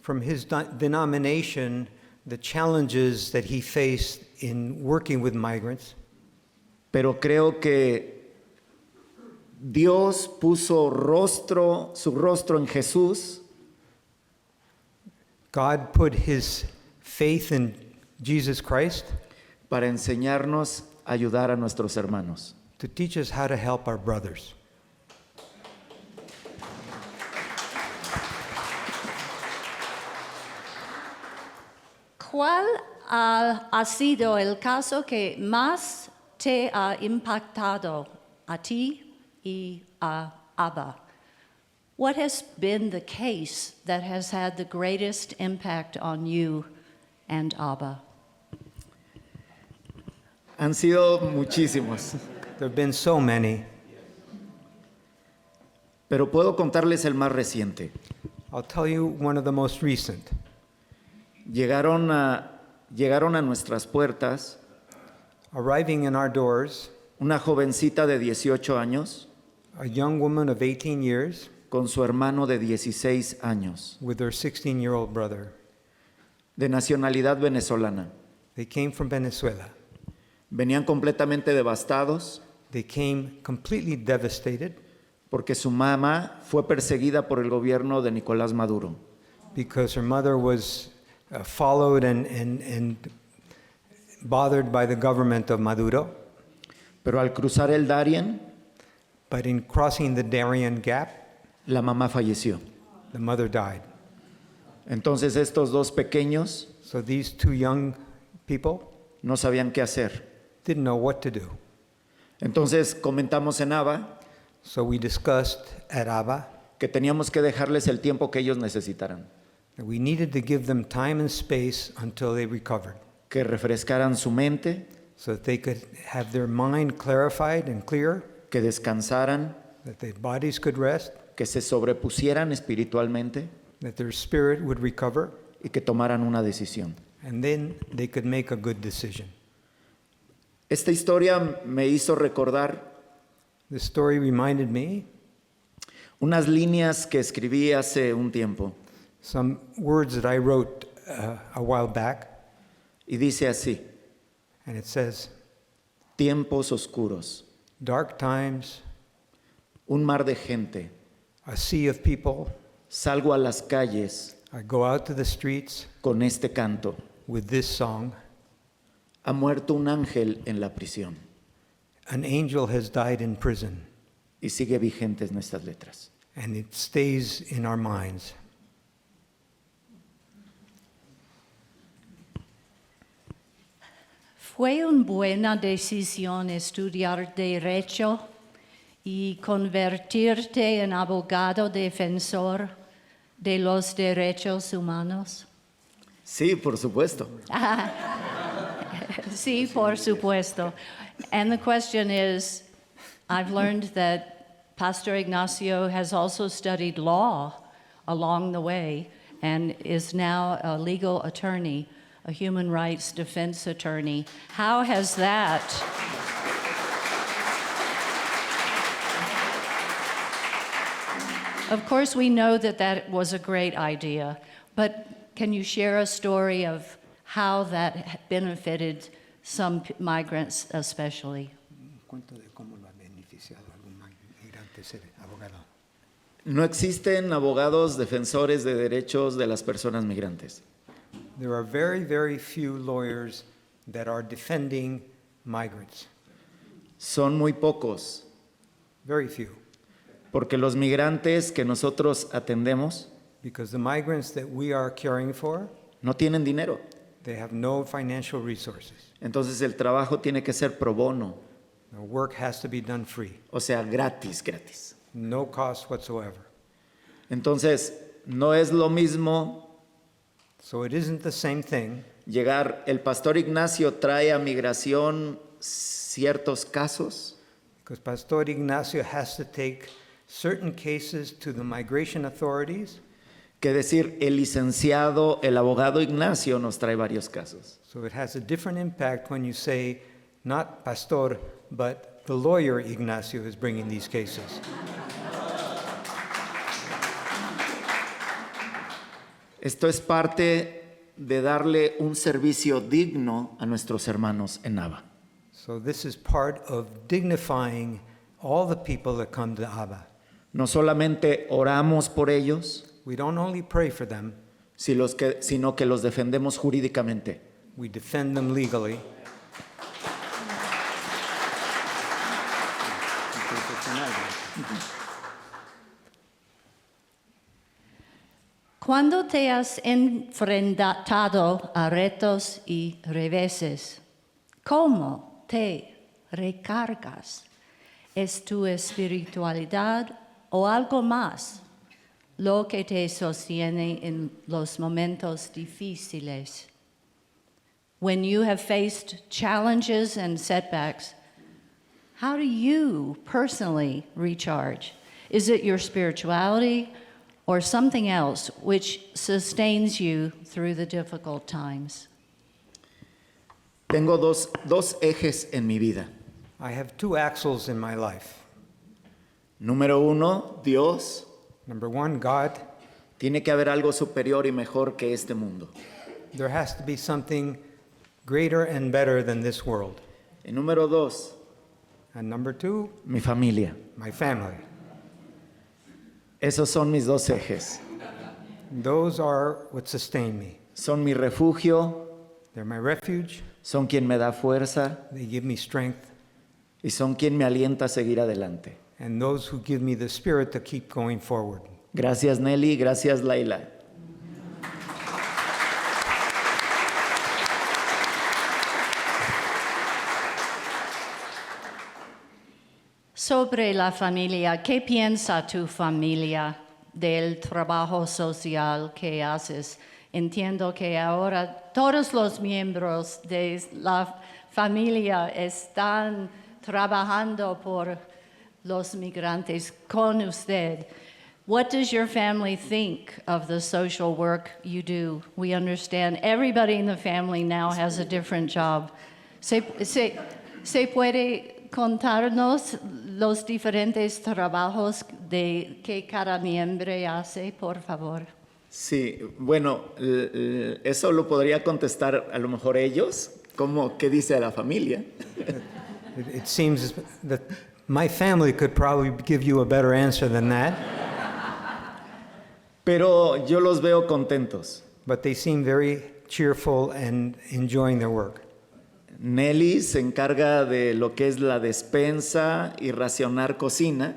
from his denomination, the challenges that he faced in working with migrants. pero creo que Dios puso su rostro en Jesús God put his faith in Jesus Christ para enseñarnos a ayudar a nuestros hermanos. to teach us how to help our brothers. ¿Cuál ha sido el caso que más te ha impactado a ti y a ABBA? What has been the case that has had the greatest impact on you and ABBA? Han sido muchísimos, There have been so many. pero puedo contarles el más reciente. I'll tell you one of the most recent. Llegaron a nuestras puertas Arriving in our doors, una jovencita de 18 años a young woman of 18 years con su hermano de 16 años, with her 16-year-old brother. de nacionalidad venezolana. They came from Venezuela. Venían completamente devastados They came completely devastated porque su mamá fue perseguida por el gobierno de Nicolás Maduro. because her mother was followed and bothered by the government of Maduro. Pero al cruzar el Darién, But in crossing the Darien Gap, la mamá falleció. the mother died. Entonces estos dos pequeños So these two young people no sabían qué hacer. didn't know what to do. Entonces comentamos en ABBA So we discussed at ABBA que teníamos que dejarles el tiempo que ellos necesitaran, that we needed to give them time and space until they recovered, que refrescaran su mente, so that they could have their mind clarified and clear, que descansaran, that their bodies could rest, que se sobrepusieran espiritualmente that their spirit would recover, y que tomaran una decisión. and then they could make a good decision. Esta historia me hizo recordar The story reminded me unas líneas que escribí hace un tiempo some words that I wrote a while back, y dice así: and it says, tiempos oscuros, dark times, un mar de gente, a sea of people, salgo a las calles I go out to the streets con este canto, with this song, ha muerto un ángel en la prisión, an angel has died in prison, y sigue vigente en estas letras. and it stays in our minds. ¿Fue una buena decisión estudiar Derecho y convertirte en abogado defensor de los derechos humanos? Sí, por supuesto. Sí, por supuesto. And the question is, I've learned that Pastor Ignacio has also studied law along the way and is now a legal attorney, a human rights defense attorney. How has that Of course, we know that that was a great idea, but can you share a story of how that benefited some migrants especially? No existen abogados defensores de derechos de las personas migrantes. There are very, very few lawyers that are defending migrants. Son muy pocos. Very few. Porque los migrantes que nosotros atendemos Because the migrants that we are caring for, no tienen dinero. they have no financial resources. Entonces el trabajo tiene que ser pro bono. The work has to be done free. O sea, gratis. No cost whatsoever. Entonces, no es lo mismo So it isn't the same thing. llegar, el pastor Ignacio trae a migración ciertos casos. Because Pastor Ignacio has to take certain cases to the migration authorities. Que decir, el licenciado, el abogado Ignacio nos trae varios casos. So it has a different impact when you say, not Pastor, but the lawyer Ignacio is bringing these cases. Esto es parte de darle un servicio digno a nuestros hermanos en ABBA. So this is part of dignifying all the people that come to ABBA. No solamente oramos por ellos, We don't only pray for them, sino que los defendemos jurídicamente. we defend them legally. ¿Cuándo te has enfrentado a retos y reveses? ¿Cómo te recargas? ¿Es tu espiritualidad o algo más lo que te sostiene en los momentos difíciles? When you have faced challenges and setbacks, how do you personally recharge? Is it your spirituality or something else which sustains you through the difficult times? Tengo dos ejes en mi vida. I have two axles in my life. Número uno, Dios. Number one, God. Tiene que haber algo superior y mejor que este mundo. There has to be something greater and better than this world. Y número dos, And number two, mi familia. my family. Esos son mis dos ejes. Those are what sustain me. Son mi refugio, They're my refuge. son quien me da fuerza They give me strength. y son quien me alienta a seguir adelante. And those who give me the spirit to keep going forward. Gracias Nelly, gracias Laila. Sobre la familia, ¿qué piensa tu familia del trabajo social que haces? Entiendo que ahora todos los miembros de la familia están trabajando por los migrantes con usted. What does your family think of the social work you do? We understand everybody in the family now has a different job. ¿Se puede contarnos los diferentes trabajos de que cada miembro hace, por favor? Sí, bueno, eso lo podría contestar a lo mejor ellos, como qué dice la familia. It seems that my family could probably give you a better answer than that. Pero yo los veo contentos. But they seem very cheerful and enjoying their work. Nelly se encarga de lo que es la despensa y racionar cocina.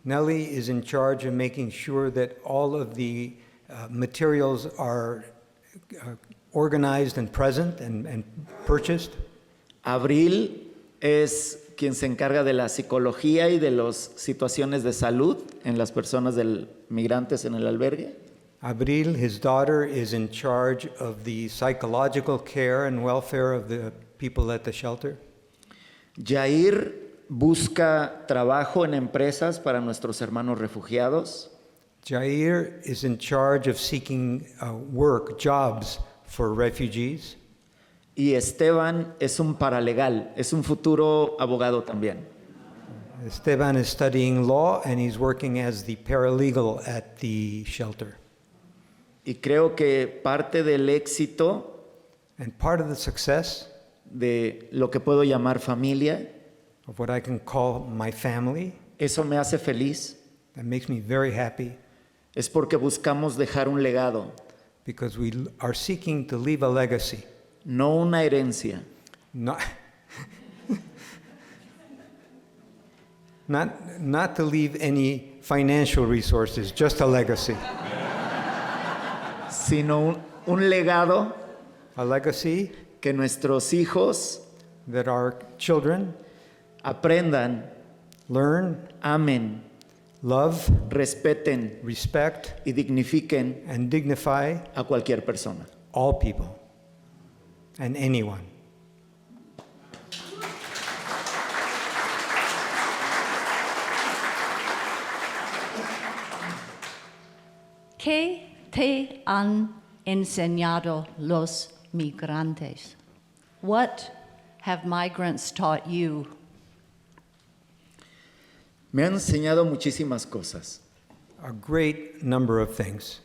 Nellie is in charge of making sure that all of the materials are organized and present and purchased. Abril es quien se encarga de la psicología y de las situaciones de salud en las personas migrantes en el albergue. Abril, his daughter, is in charge of the psychological care and welfare of the people at the shelter. Jair busca trabajo en empresas para nuestros hermanos refugiados. Jair is in charge of seeking work, jobs for refugees. Y Esteban es un paralegal, es un futuro abogado también. Esteban is studying law and he's working as the paralegal at the shelter. Y creo que parte del éxito And part of the success de lo que puedo llamar familia, of what I can call my family, eso me hace feliz, that makes me very happy, es porque buscamos dejar un legado, because we are seeking to leave a legacy. no una herencia. Not, not to leave any financial resources, just a legacy. Sino un legado A legacy que nuestros hijos that our children aprendan, learn, amen, love, respeten respect, y dignifiquen and dignify a cualquier persona. all people and anyone. ¿Qué te han enseñado los migrantes? What have migrants taught you? Me han enseñado muchísimas cosas. A great number of things.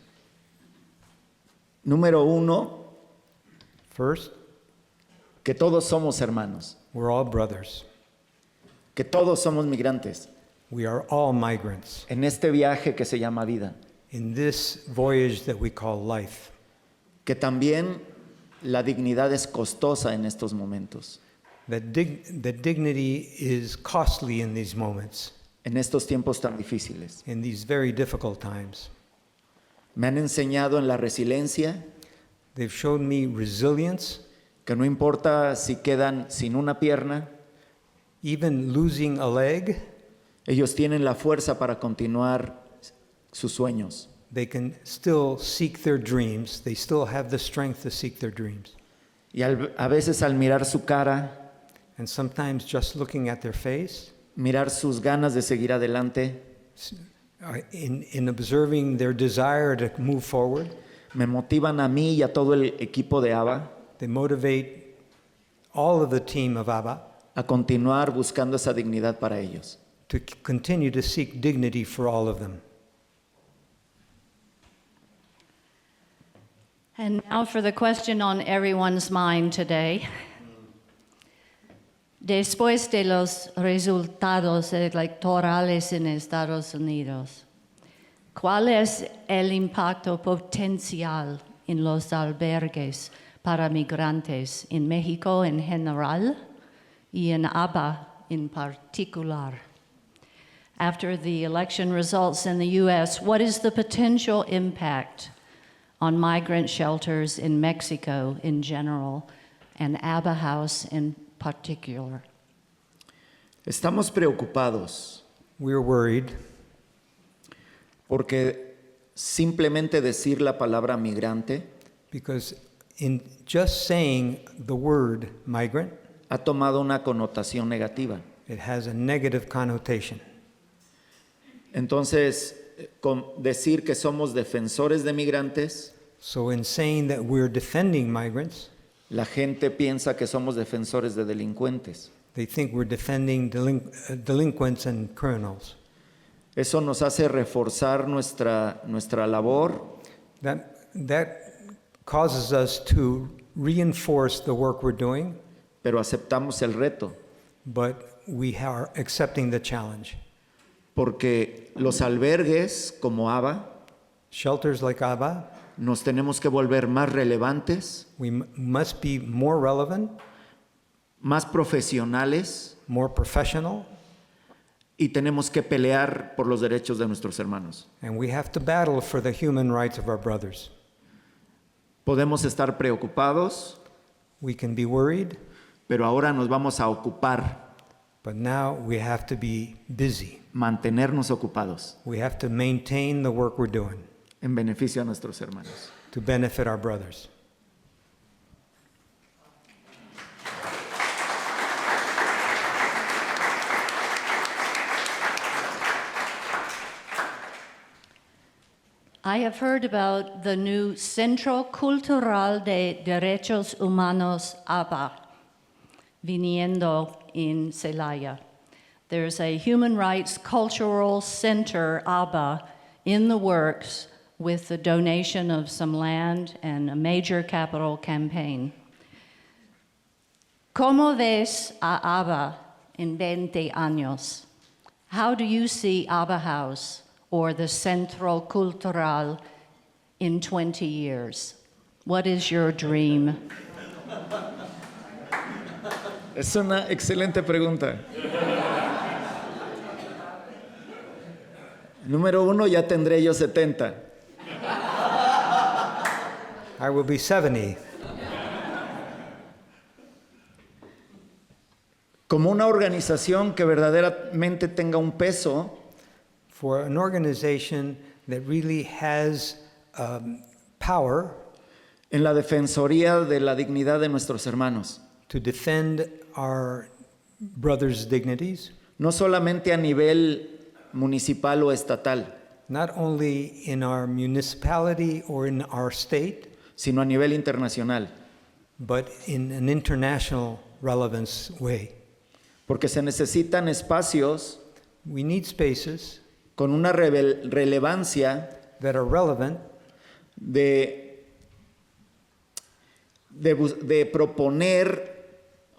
Número uno, First, que todos somos hermanos, we're all brothers. que todos somos migrantes We are all migrants en este viaje que se llama vida, in this voyage that we call life. que también la dignidad es costosa en estos momentos, That dignity is costly in these moments, en estos tiempos tan difíciles. in these very difficult times. Me han enseñado en la resiliencia, They've shown me resilience, que no importa si quedan sin una pierna, even losing a leg. ellos tienen la fuerza para continuar sus sueños. They can still seek their dreams. They still have the strength to seek their dreams. Y a veces al mirar su cara, And sometimes just looking at their face, mirar sus ganas de seguir adelante, in observing their desire to move forward, me motivan a mí y a todo el equipo de ABBA they motivate all of the team of ABBA a continuar buscando esa dignidad para ellos. to continue to seek dignity for all of them. And now for the question on everyone's mind today. Después de los resultados electorales en Estados Unidos, ¿cuál es el impacto potencial en los albergues para migrantes en México en general y en ABBA en particular? After the election results in the U.S., what is the potential impact on migrant shelters in Mexico in general and ABBA House in particular? Estamos preocupados We're worried porque simplemente decir la palabra migrante because in just saying the word migrant, ha tomado una connotación negativa. it has a negative connotation. Entonces, con decir que somos defensores de migrantes, So in saying that we're defending migrants, la gente piensa que somos defensores de delincuentes. they think we're defending delinquents and criminals. Eso nos hace reforzar nuestra labor That causes us to reinforce the work we're doing, pero aceptamos el reto, but we are accepting the challenge. porque los albergues como ABBA Shelters like ABBA, nos tenemos que volver más relevantes, we must be more relevant, más profesionales more professional, y tenemos que pelear por los derechos de nuestros hermanos. and we have to battle for the human rights of our brothers. Podemos estar preocupados, We can be worried, pero ahora nos vamos a ocupar, but now we have to be busy. mantenernos ocupados We have to maintain the work we're doing en beneficio a nuestros hermanos. to benefit our brothers. I have heard about the new Centro Cultural de Derechos Humanos ABBA viniendo in Celaya. There's a human rights cultural center, ABBA, in the works with the donation of some land and a major capital campaign. ¿Cómo ves a ABBA en 20 años? How do you see ABBA House or the Centro Cultural in 20 years? What is your dream? Es una excelente pregunta. Número uno, ya tendré yo 70. I will be 70. Como una organización que verdaderamente tenga un peso, For an organization that really has power en la defensoría de la dignidad de nuestros hermanos. to defend our brothers' dignities, No solamente a nivel municipal o estatal, not only in our municipality or in our state, sino a nivel internacional. but in an international relevance way. Porque se necesitan espacios We need spaces con una relevancia that are relevant de proponer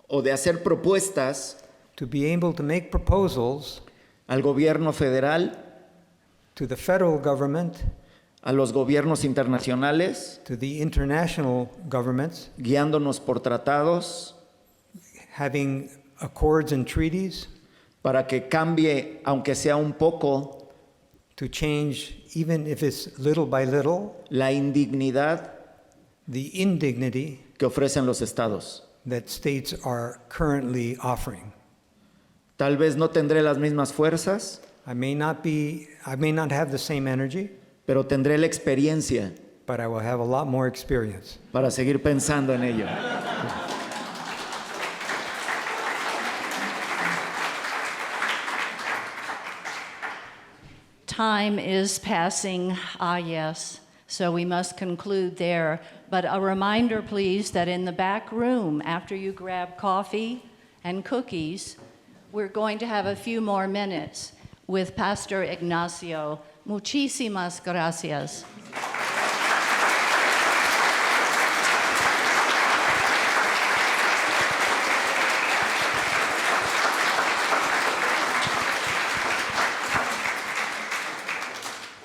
o de hacer propuestas to be able to make proposals al gobierno federal, to the federal government, a los gobiernos internacionales, to the international governments, guiándonos por tratados, having accords and treaties para que cambie, aunque sea un poco, to change, even if it's little by little, la indignidad the indignity que ofrecen los estados. that states are currently offering. Tal vez no tendré las mismas fuerzas, I may not have the same energy, pero tendré la experiencia but I will have a lot more experience. para seguir pensando en ello. Time is passing, yes, so we must conclude there. But a reminder, please, that in the back room, after you grab coffee and cookies, we're going to have a few more minutes with Pastor Ignacio. Muchísimas gracias.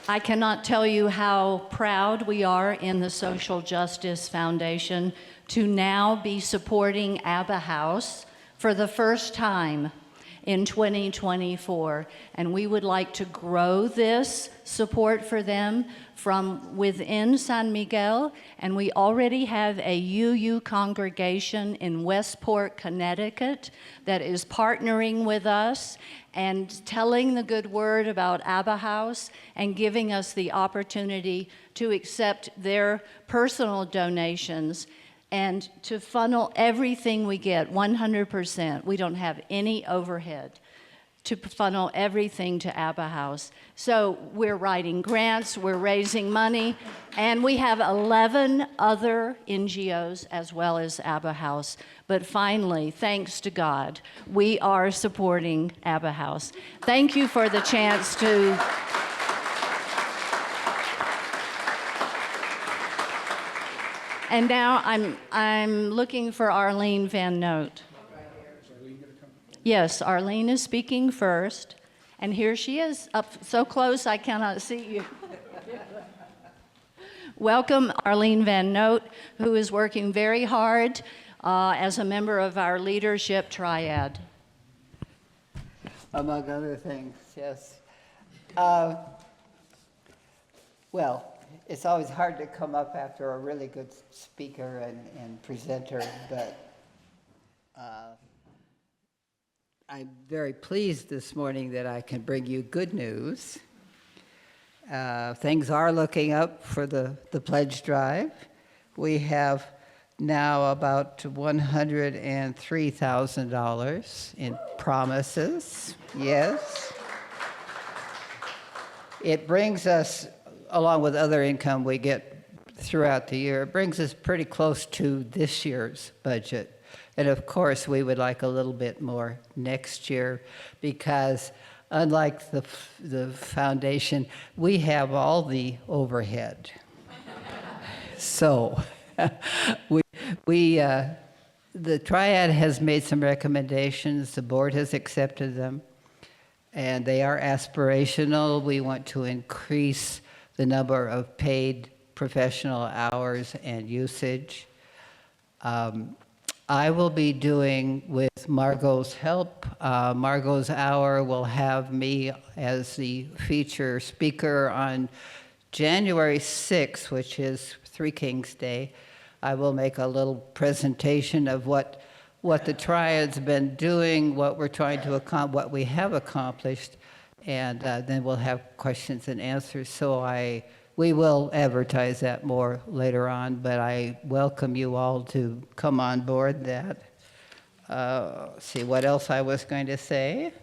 I cannot tell you how proud we are in the Social Justice Foundation to now be supporting ABBA House for the first time in 2024. And we would like to grow this support for them from within San Miguel. And we already have a UU congregation in Westport, Connecticut that is partnering with us and telling the good word about ABBA House and giving us the opportunity to accept their personal donations and to funnel everything we get, 100%. We don't have any overhead to funnel everything to ABBA House. So we're writing grants, we're raising money, and we have 11 other NGOs as well as ABBA House. But finally, thanks to God, we are supporting ABBA House. Thank you for the chance to And now I'm looking for Arlene Van Note. Yes, Arlene is speaking first. And here she is, up so close I cannot see you. Welcome, Arlene Van Note, who is working very hard as a member of our leadership triad. Among other things, yes. Well, it's always hard to come up after a really good speaker and presenter, but I'm very pleased this morning that I can bring you good news. Things are looking up for the pledge drive. We have now about $103,000 in promises. Yes. It brings us, along with other income we get throughout the year, it brings us pretty close to this year's budget. And of course, we would like a little bit more next year because unlike the foundation, we have all the overhead. So the Triad has made some recommendations. The board has accepted them, and they are aspirational. We want to increase the number of paid professional hours and usage. I will be doing, with Margot's help, Margot's Hour will have me as the feature speaker on January 6th, which is Three Kings Day. I will make a little presentation of what the Triad's been doing, what we're trying to accomplish, what we have accomplished, and then we'll have questions and answers. So we will advertise that more later on, but I welcome you all to come on board that. See what else I was going to say.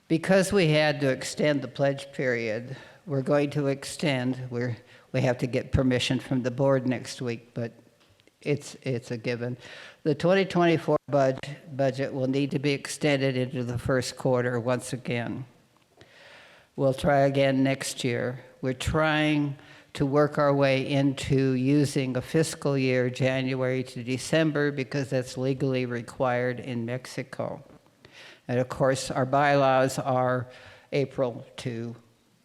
Because we had to extend the pledge period, we're going to extend. We have to get permission from the board next week, but it's a given. The 2024 budget will need to be extended into the first quarter once again. We'll try again next year. We're trying to work our way into using a fiscal year, January to December, because that's legally required in Mexico. And of course, our bylaws are April to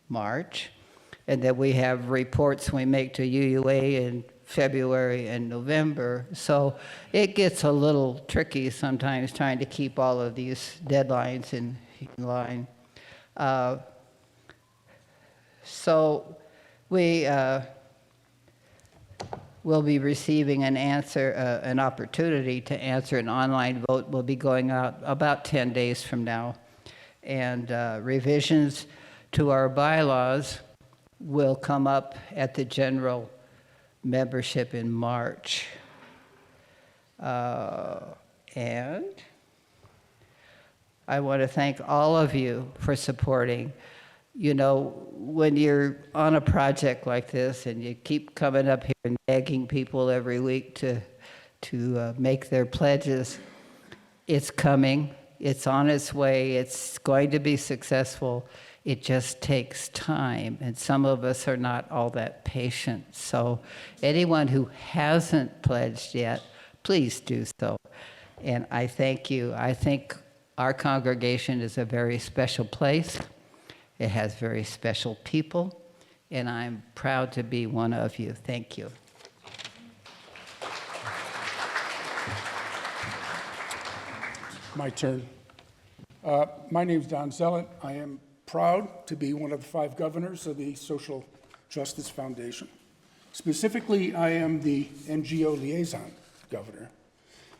March, and then we have reports we make to UUA in February and November. So it gets a little tricky sometimes trying to keep all of these deadlines in line. So we will be receiving an opportunity to answer an online vote. Will be going out about 10 days from now. And revisions to our bylaws will come up at the general membership in March. And I want to thank all of you for supporting. You know, when you're on a project like this and you keep coming up here and begging people every week to make their pledges, it's coming, it's on its way, it's going to be successful. It just takes time, and some of us are not all that patient. So anyone who hasn't pledged yet, please do so. And I thank you. I think our congregation is a very special place. It has very special people, and I'm proud to be one of you. Thank you. My turn. My name is Donn Zellet. I am proud to be one of the 5 governors of the Social Justice Foundation. Specifically, I am the NGO liaison governor.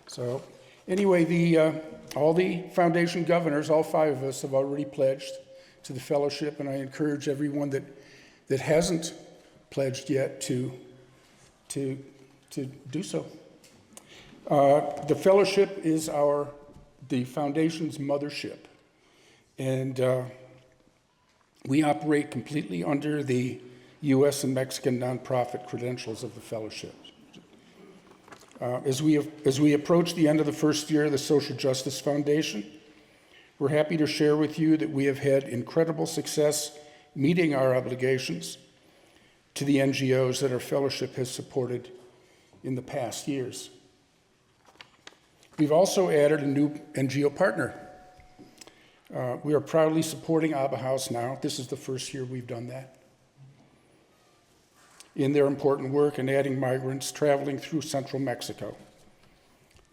So anyway, all the foundation governors, all 5 of us, have already pledged to the fellowship, and I encourage everyone that hasn't pledged yet to do so. The fellowship is the foundation's mothership, and we operate completely under the U.S. and Mexican nonprofit credentials of the fellowship. As we approach the end of the first year of the Social Justice Foundation, we're happy to share with you that we have had incredible success meeting our obligations to the NGOs that our fellowship has supported in the past years. We've also added a new NGO partner. We are proudly supporting ABBA House now. This is the first year we've done that, in their important work in adding migrants traveling through central Mexico.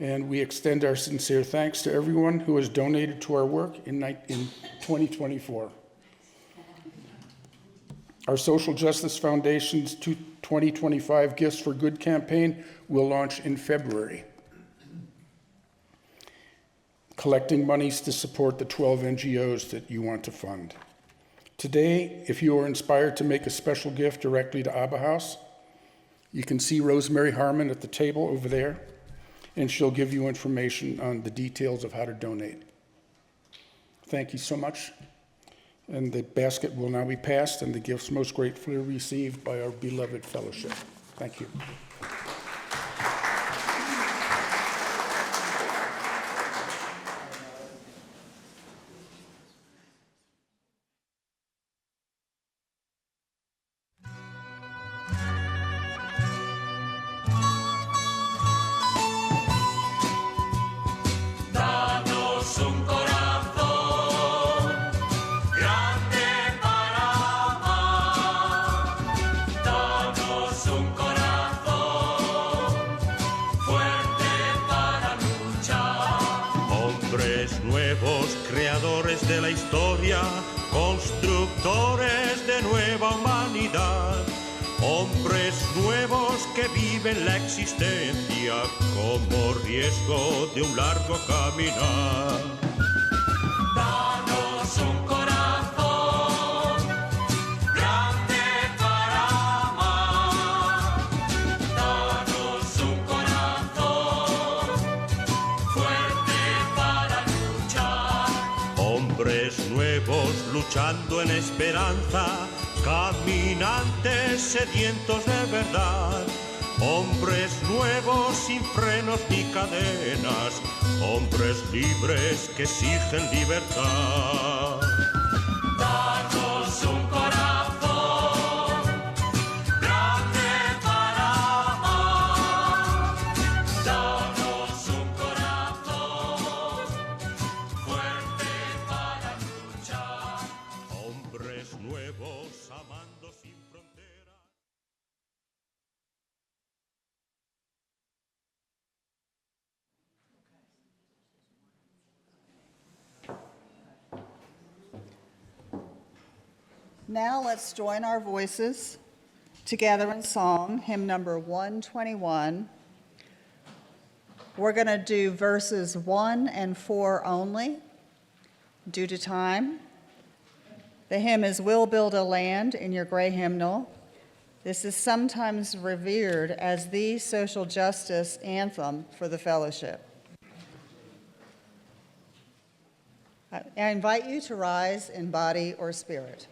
And we extend our sincere thanks to everyone who has donated to our work in 2024. Our Social Justice Foundation's 2025 Gifts for Good campaign will launch in February, collecting monies to support the 12 NGOs that you want to fund. Today, if you are inspired to make a special gift directly to ABBA House, you can see Rosemary Harman at the table over there, and she'll give you information on the details of how to donate. Thank you so much. And the basket will now be passed, and the gifts most gratefully received by our beloved fellowship. Thank you. de la historia, constructores de nueva humanidad, hombres nuevos que viven la existencia como riesgo de un largo caminar. Danos un corazón grande para amar, danos un corazón fuerte para luchar. Hombres nuevos luchando en esperanza, caminantes sedientos de verdad, hombres nuevos sin frenos ni cadenas, hombres libres que exigen libertad. Danos un corazón grande para amar, danos un corazón fuerte para luchar, hombres nuevos amando sin fronteras. Now let's join our voices together in song, hymn number 121. We're going to do verses 1 and 4 only, due to time. The hymn is We'll Build a Land in your gray hymnal. This is sometimes revered as the social justice anthem for the fellowship. I invite you to rise in body or spirit.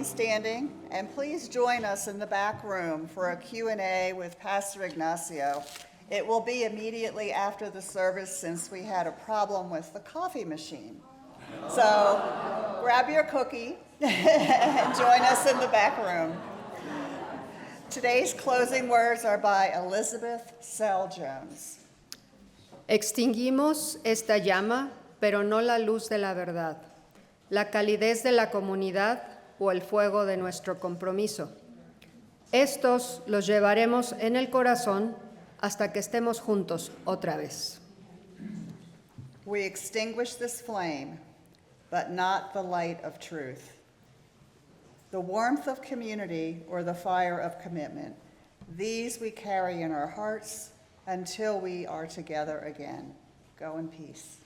Standing, and please join us in the back room for a Q&A with Pastor Ignacio. It will be immediately after the service since we had a problem with the coffee machine. So grab your cookie and join us in the back room. Today's closing words are by Elizabeth Sell Jones. Extinguimos esta llama, pero no la luz de la verdad, la calidez de la comunidad o el fuego de nuestro compromiso. Estos los llevaremos en el corazón hasta que estemos juntos otra vez. We extinguish this flame, but not the light of truth. The warmth of community or the fire of commitment, these we carry in our hearts until we are together again. Go in peace.